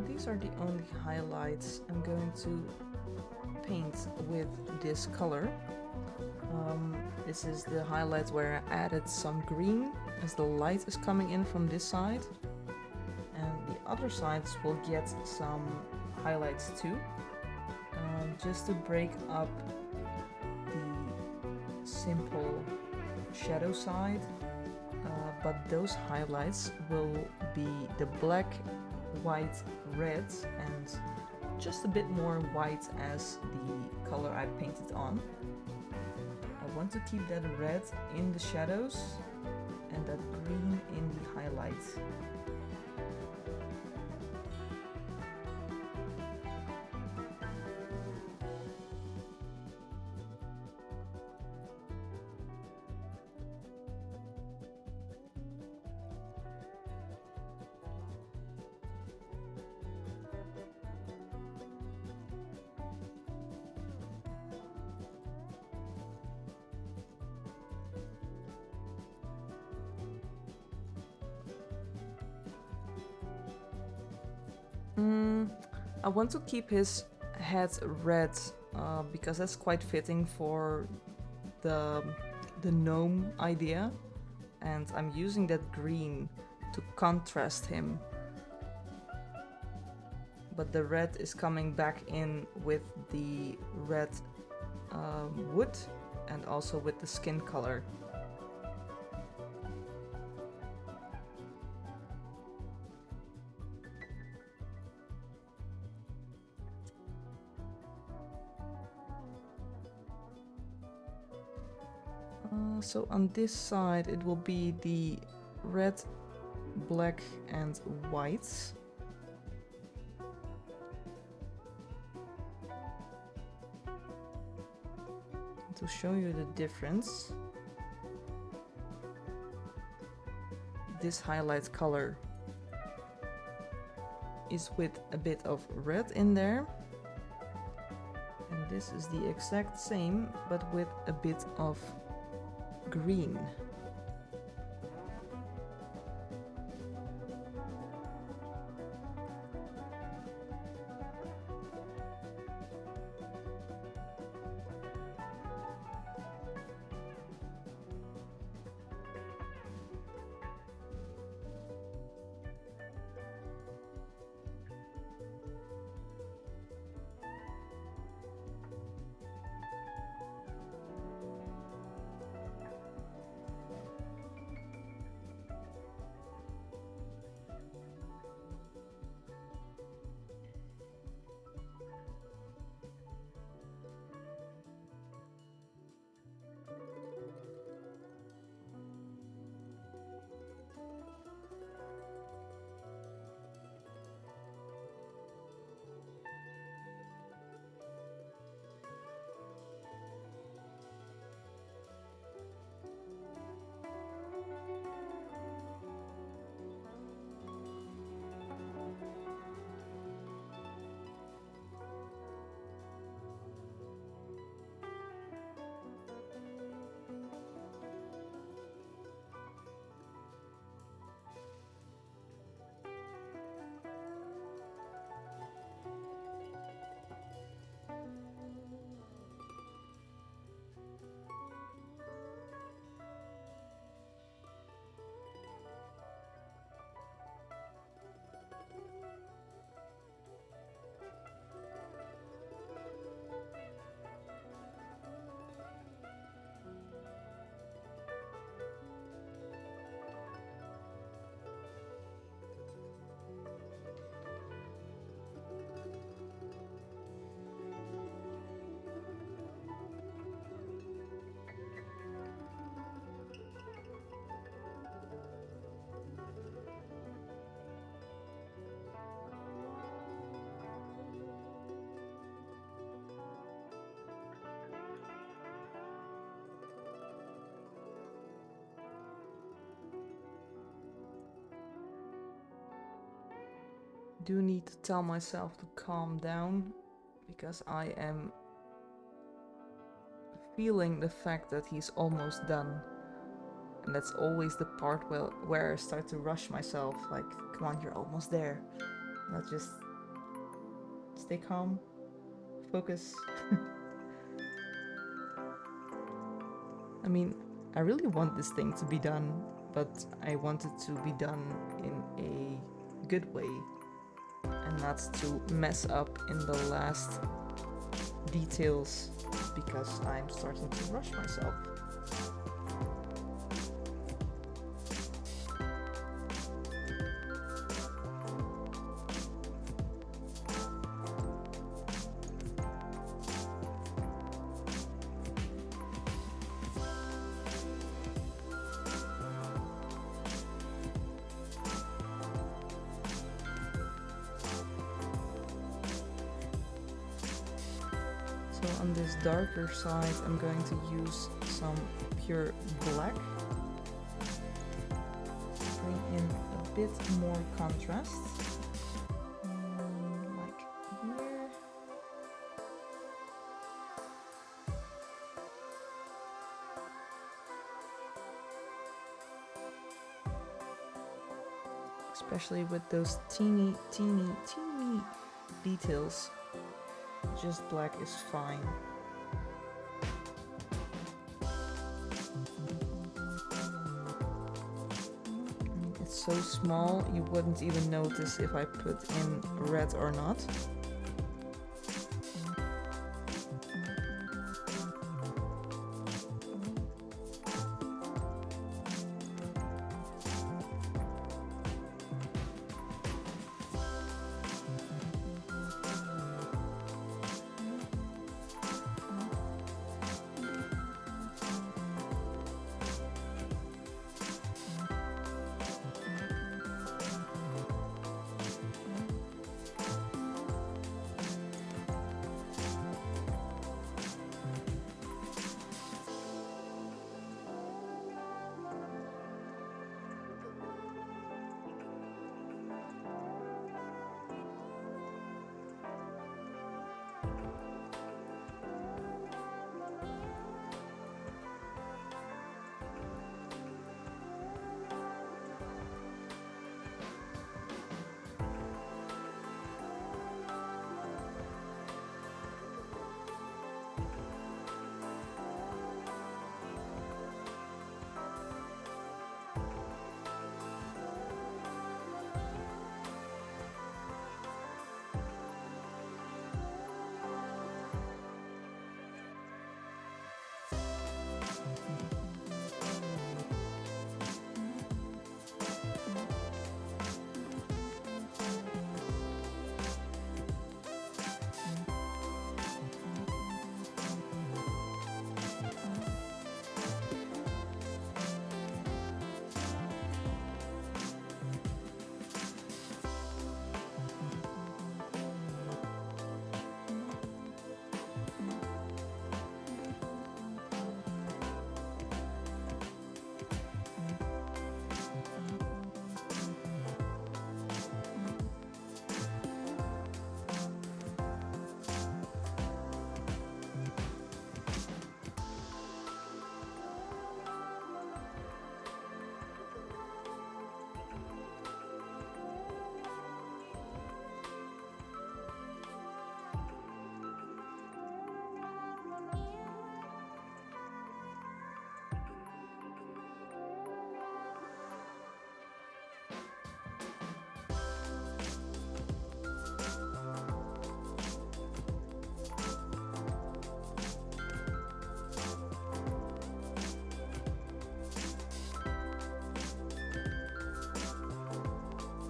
These are the only highlights I'm going to paint with this color. This is the highlights where I added some green as the light is coming in from this side, and the other sides will get some highlights too, just to break up the simple shadow side, but those highlights will be the black, white, red, and just a bit more white as the color I painted on. I want to keep that red in the shadows and that green in the highlights. I want to keep his head red because that's quite fitting for the gnome idea, and I'm using that green to contrast him. But the red is coming back in with the red wood and also with the skin color. So on this side it will be the red, black and white. To show you the difference, this highlight color is with a bit of red in there, and this is the exact same but with a bit of green. Do need to tell myself to calm down because I am feeling the fact that he's almost done, and that's always the part where I start to rush myself, like, come on, you're almost there. Let's just stay calm, focus. I mean, I really want this thing to be done, but I want it to be done in a good way and not to mess up in the last details because I'm starting to rush myself. So on this darker side, I'm going to use some pure black. Bring in a bit more contrast. Like here. Especially with those teeny details. Just black is fine. It's so small you wouldn't even notice if I put in red or not.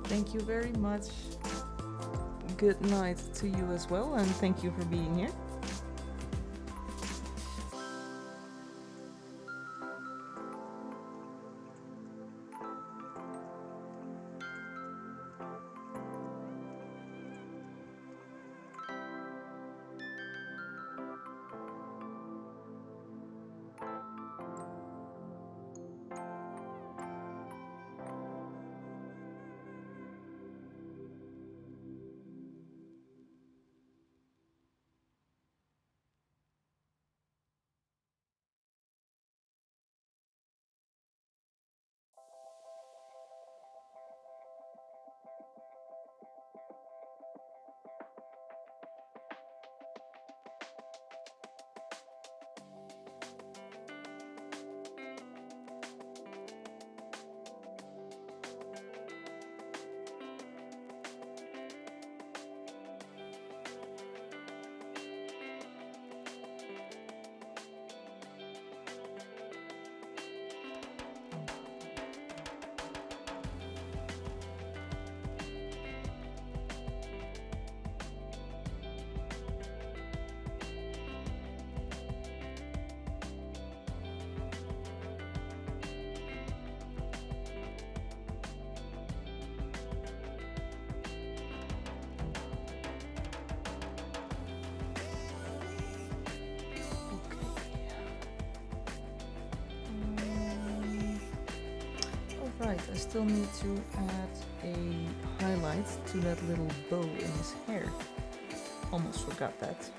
Thank you very much. Good night to you as well, and thank you for being here. Right, I still need to add a highlight to that little bow in his hair. Almost forgot that.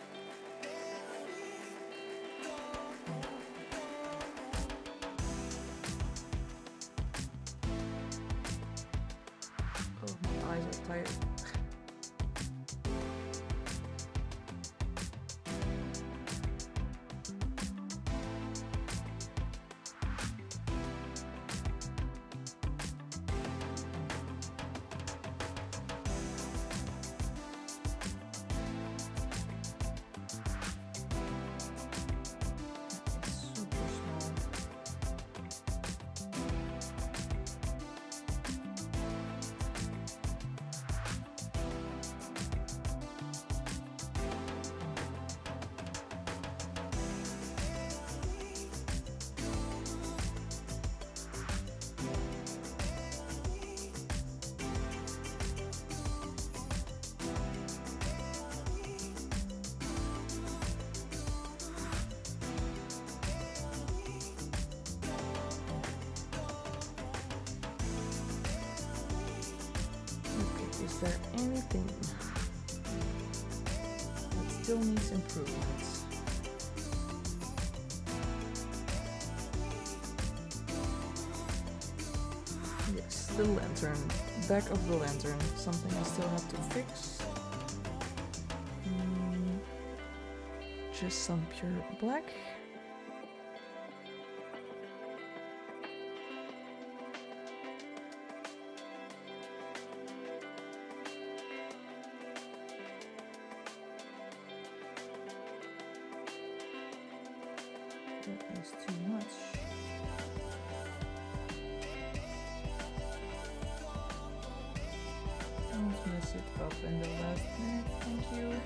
Oh, my eyes are tired. Is there anything that still needs improvements? Yes, the lantern. Back of the lantern. Something I still have to fix. Just some pure black. That is too much. Don't mess it up in the last minute, thank you.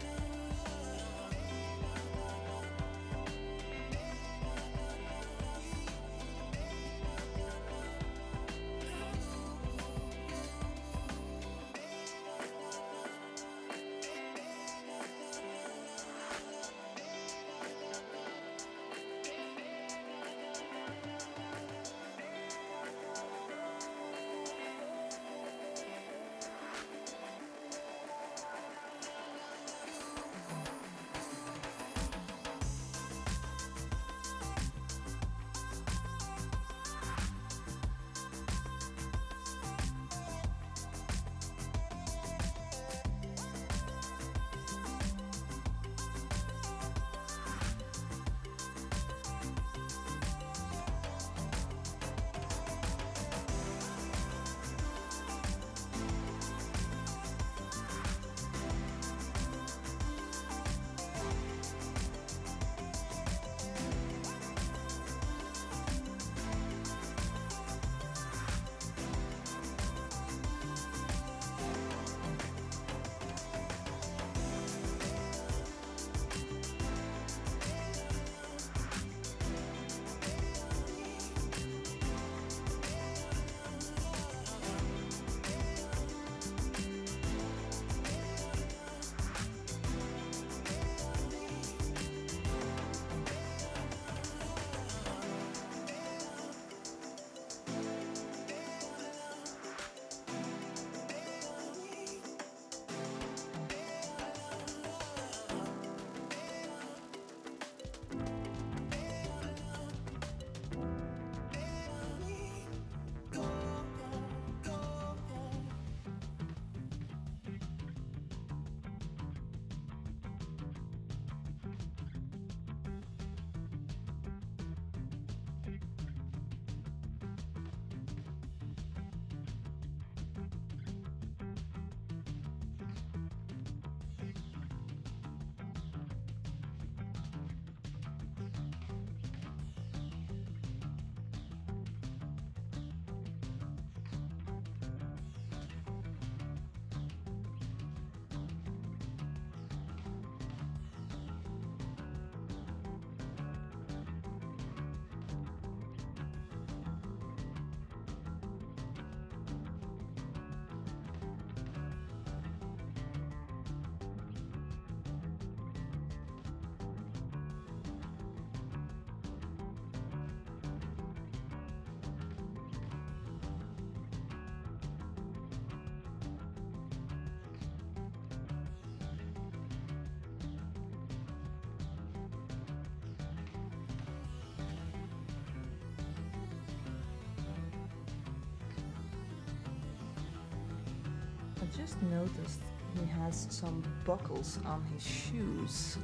I just noticed he has some buckles on his shoes.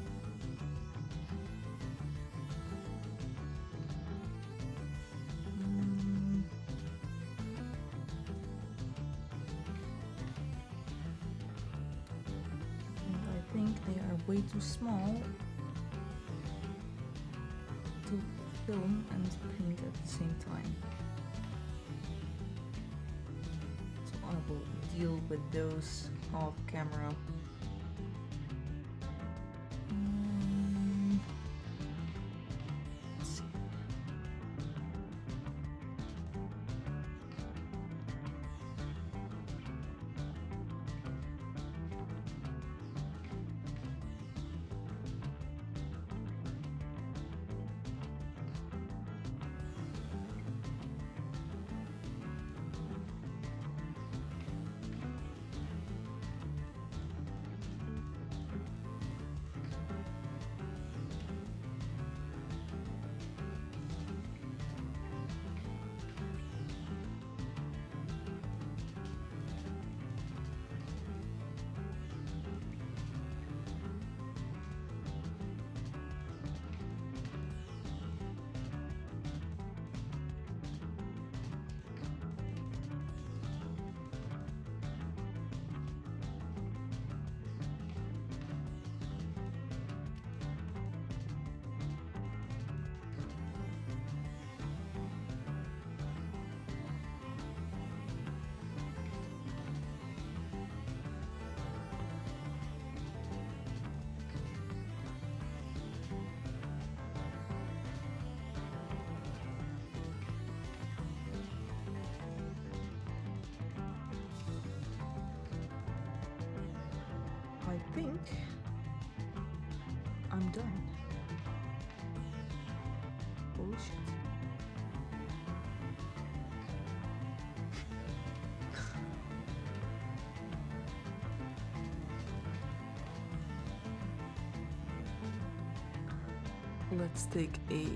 And I think they are way too small to film and paint at the same time. So I will deal with those off camera. Let's see. I think I'm done. Holy shit. Let's take a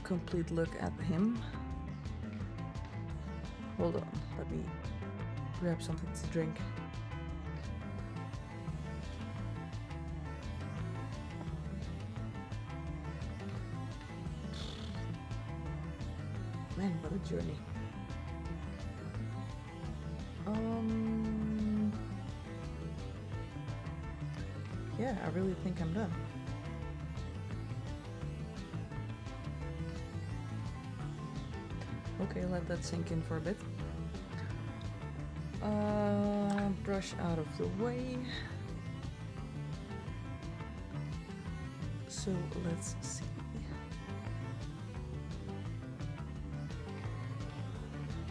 complete look at him. Hold on, let me grab something to drink. Man, what a journey. Yeah, I really think I'm done. Okay, let that sink in for a bit. Brush out of the way. So let's see.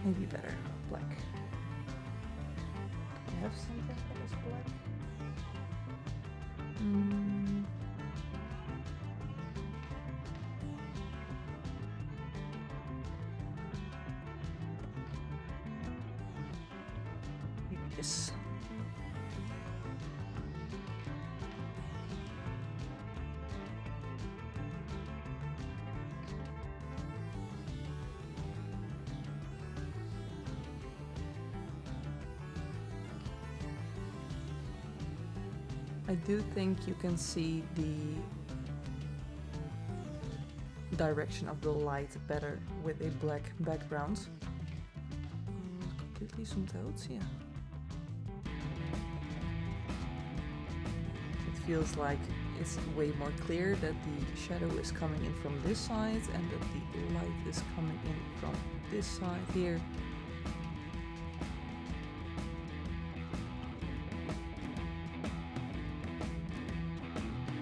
Maybe better black. Do I have something that is black? Yes. I do think you can see the direction of the light better with a black background. Completely zoomed out, yeah. It feels like it's way more clear that the shadow is coming in from this side and that the light is coming in from this side here.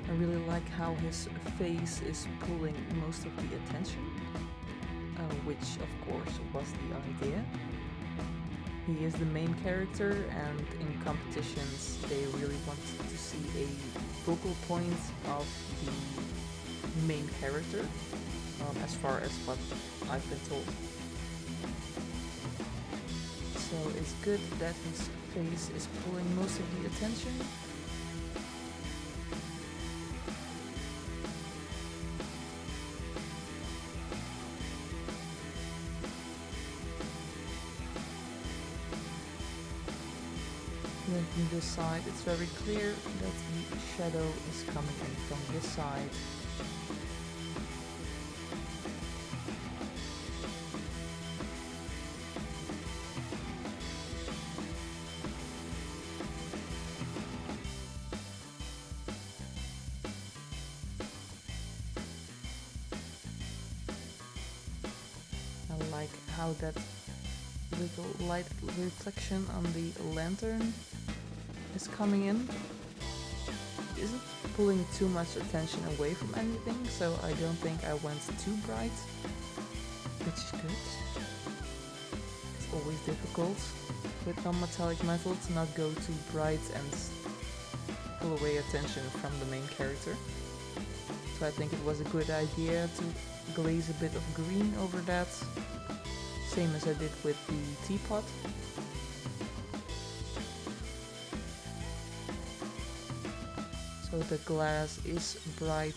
I really like how his face is pulling most of the attention, which of course was the idea. He is the main character, and in competitions they really want to see a focal point of the main character, as far as what I've been told. So it's good that his face is pulling most of the attention. Then from this side, it's very clear that the shadow is coming in from this side. I like how that little light reflection on the lantern is coming in. It isn't pulling too much attention away from anything, so I don't think I went too bright, which is good. It's always difficult with non-metallic metal to not go too bright and pull away attention from the main character. So I think it was a good idea to glaze a bit of green over that, same as I did with the teapot. So the glass is bright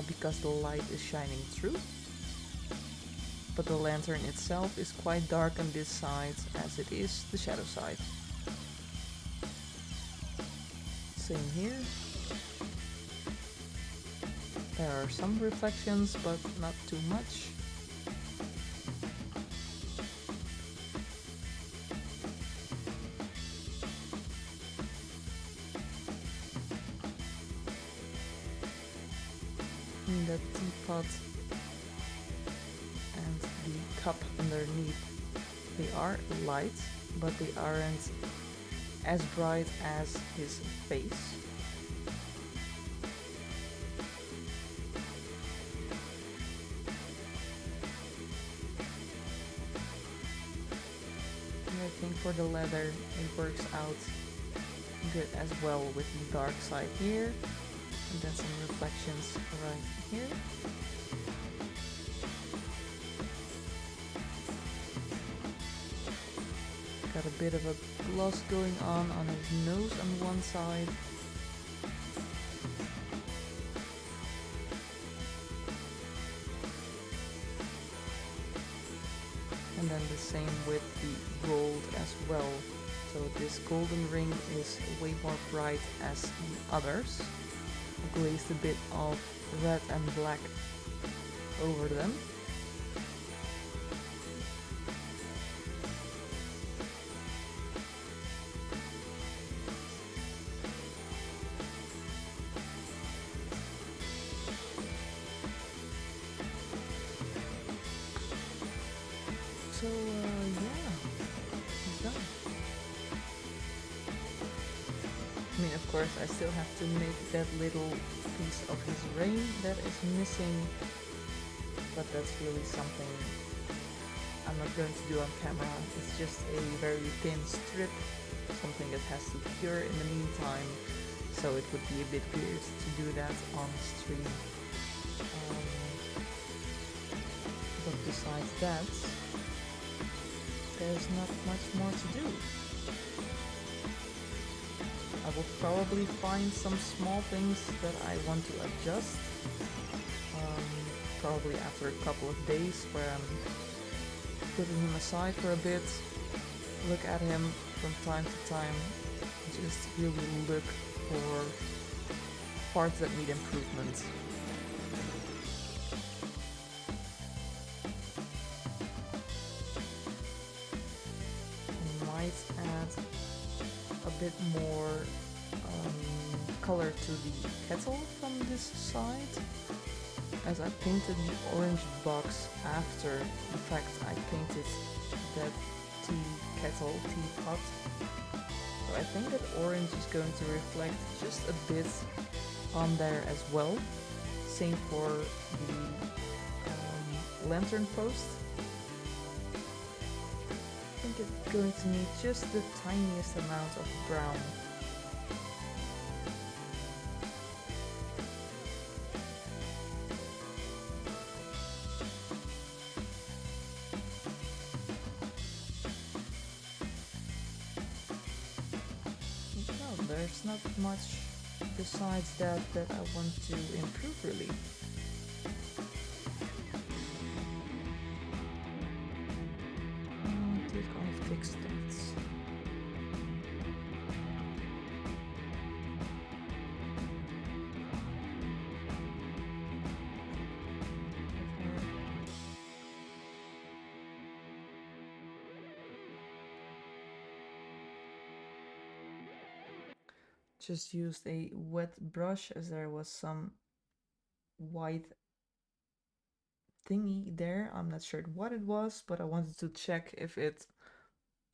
because the light is shining through, but the lantern itself is quite dark on this side as it is the shadow side. Same here. There are some reflections, but not too much. The teapot and the cup underneath, they are light, but they aren't as bright as his face. And I think for the leather, it works out good as well with the dark side here. And then some reflections right here. Got a bit of a gloss going on his nose on one side. And then the same with the gold as well. So this golden ring is way more bright as the others. I glazed a bit of red and black over them. So yeah, he's done. I mean, of course, I still have to make that little piece of his ring that is missing, but that's really something I'm not going to do on camera. It's just a very thin strip, something that has to cure in the meantime, so it would be a bit weird to do that on stream. But besides that, there's not much more to do. I will probably find some small things that I want to adjust, probably after a couple of days where I'm putting him aside for a bit, look at him from time to time, just really look for parts that need improvement. Add a bit more color to the kettle from this side, as I painted the orange box after the fact I painted that teapot. So I think that orange is going to reflect just a bit on there as well. Same for the lantern post. I think it's going to need just the tiniest amount of brown. No, there's not much besides that I want to improve really. Fix that. Just used a wet brush as there was some white thingy there. I'm not sure what it was, but I wanted to check if it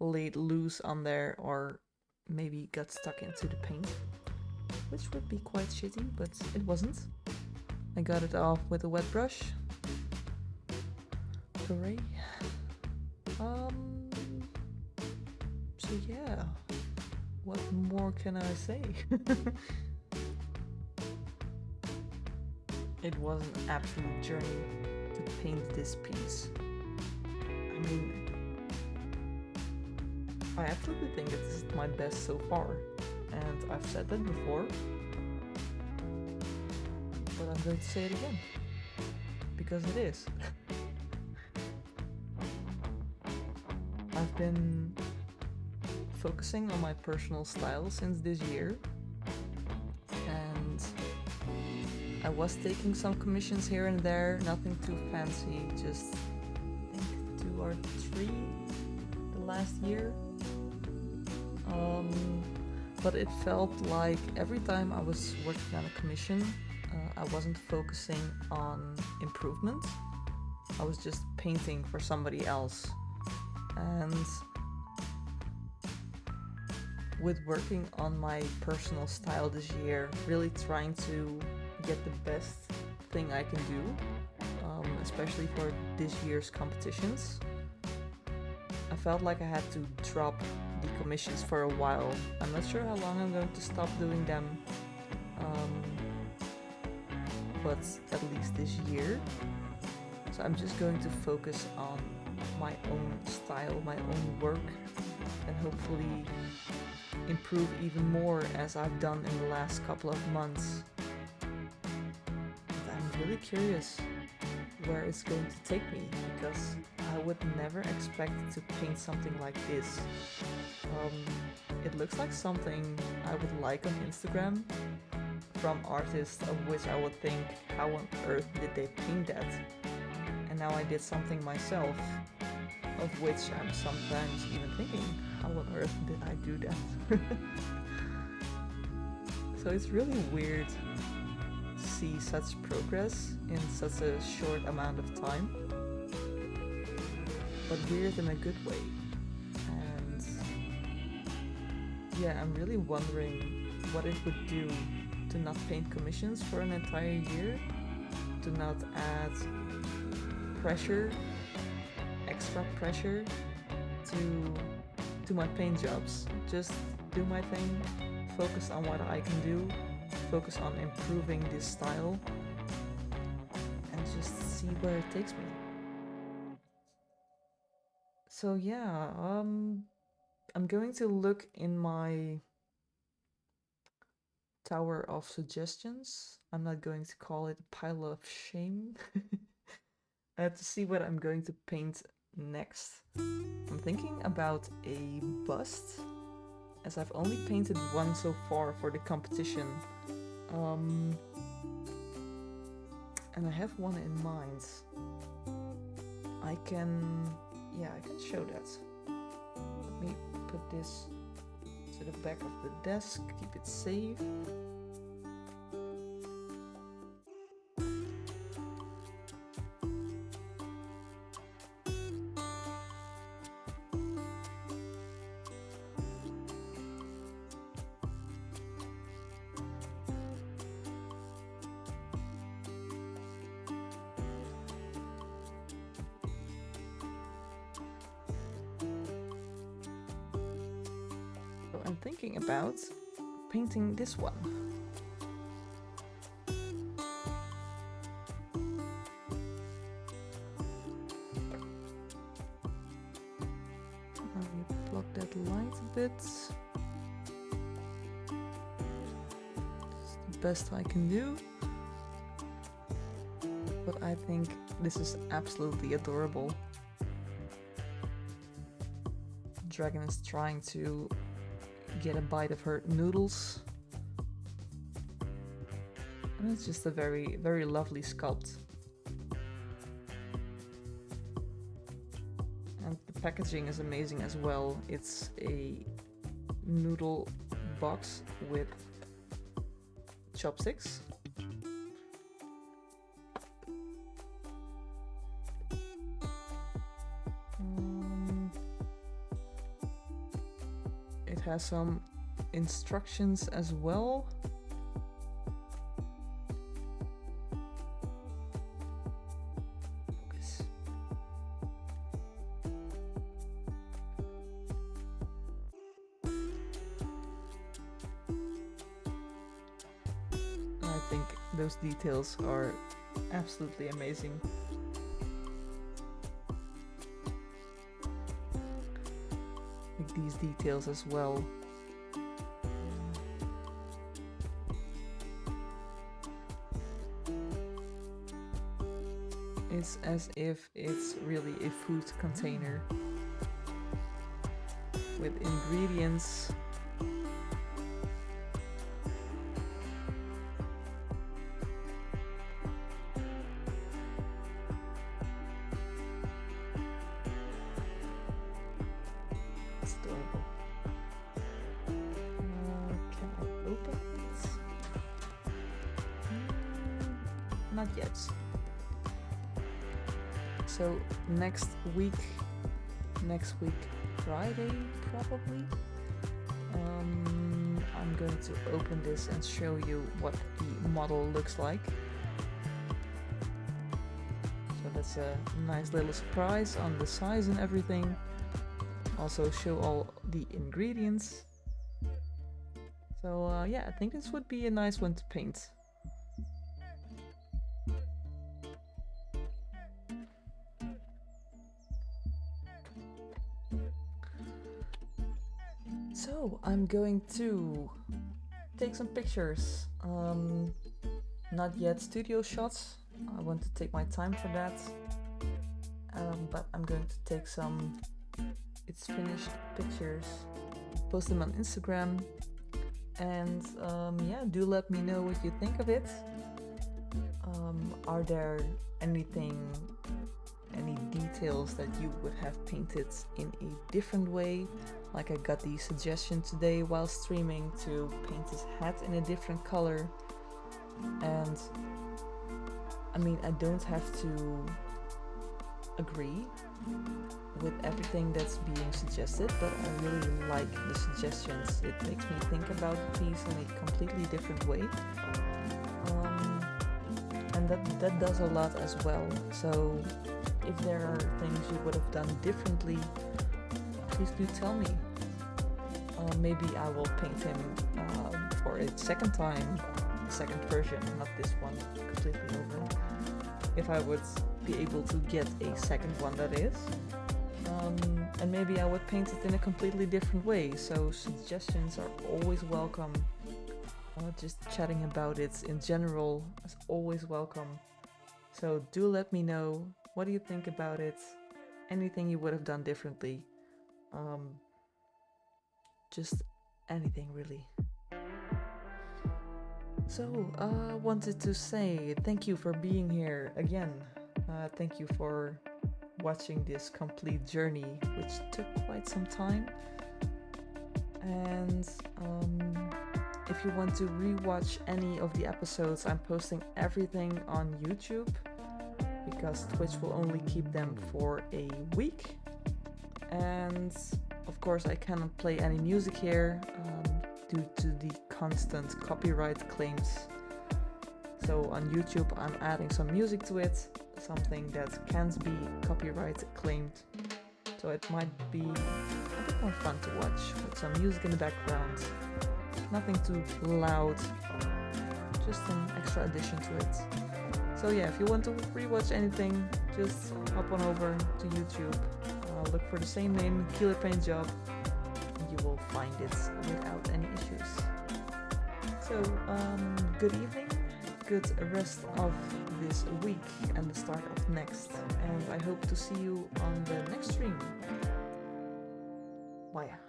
laid loose on there or maybe got stuck into the paint, which would be quite shitty, but it wasn't. I got it off with a wet brush. Hooray. So yeah, what more can I say? It was an absolute journey to paint this piece. I mean, I absolutely think that this is my best so far, and I've said that before, but I'm going to say it again, because it is. I've been focusing on my personal style since this year, and I was taking some commissions here and there, nothing too fancy, just I think 2 or 3 the last year. But it felt like every time I was working on a commission, I wasn't focusing on improvement. I was just painting for somebody else. And with working on my personal style this year, really trying to get the best thing I can do, especially for this year's competitions, I felt like I had to drop the commissions for a while. I'm not sure how long I'm going to stop doing them, but at least this year. So I'm just going to focus on my own style, my own work, and hopefully improve even more as I've done in the last couple of months. And I'm really curious where it's going to take me, because I would never expect to paint something like this. It looks like something I would like on Instagram from artists of which I would think, how on earth did they paint that? And now I did something myself, of which I'm sometimes even thinking, how on earth did I do that? So it's really weird to see such progress in such a short amount of time, but weird in a good way. And yeah, I'm really wondering what it would do to not paint commissions for an entire year, to not add pressure, extra pressure to my paint jobs. Just do my thing, focus on what I can do, focus on improving this style, and just see where it takes me. So yeah, I'm going to look in my tower of suggestions. I'm not going to call it a pile of shame. To see what I'm going to paint next. I'm thinking about a bust, as I've only painted one so far for the competition. And I have one in mind. I can show that. Let me put this to the back of the desk, keep it safe. I'm thinking about painting this one. Let me block that light a bit. It's the best I can do. But I think this is absolutely adorable. Dragon is trying to get a bite of her noodles, and it's just a very, very lovely sculpt. And the packaging is amazing as well. It's a noodle box with chopsticks. It has some instructions as well. Focus. I think those details are absolutely amazing. These details as well. It's as if it's really a food container with ingredients. Not yet. So next week Friday probably, I'm going to open this and show you what the model looks like. So that's a nice little surprise on the size and everything. also show all the ingredients. So yeah, I think this would be a nice one to paint. So I'm going to take some pictures. Not yet studio shots. I want to take my time for that. But I'm going to take some it's finished pictures, post them on Instagram, and yeah, do let me know what you think of it. Are there any details that you would have painted in a different way? Like I got the suggestion today while streaming to paint his hat in a different color, and I mean, I don't have to agree with everything that's being suggested, but I really like the suggestions. It makes me think about the piece in a completely different way, and that does a lot as well. So if there are things you would have done differently, please do tell me. Maybe I will paint him for a second time, the second version, not this one completely over, if I would be able to get a second one, that is. And maybe I would paint it in a completely different way, so suggestions are always welcome. Just chatting about it in general is always welcome. So do let me know, what do you think about it? Anything you would have done differently? Just anything really. So I wanted to say thank you for being here again. Thank you for watching this complete journey, which took quite some time. And if you want to rewatch any of the episodes, I'm posting everything on YouTube, because Twitch will only keep them for a week. And of course I cannot play any music here due to the constant copyright claims. So on YouTube I'm adding some music to it, something that can't be copyright claimed. So it might be a bit more fun to watch with some music in the background. Nothing too loud, just an extra addition to it. So yeah, if you want to rewatch anything, just hop on over to YouTube. Look for the same name, Killer Paint Job, and you will find it without any issues. So good evening, good rest of this week and the start of next, and I hope to see you on the next stream. Bye.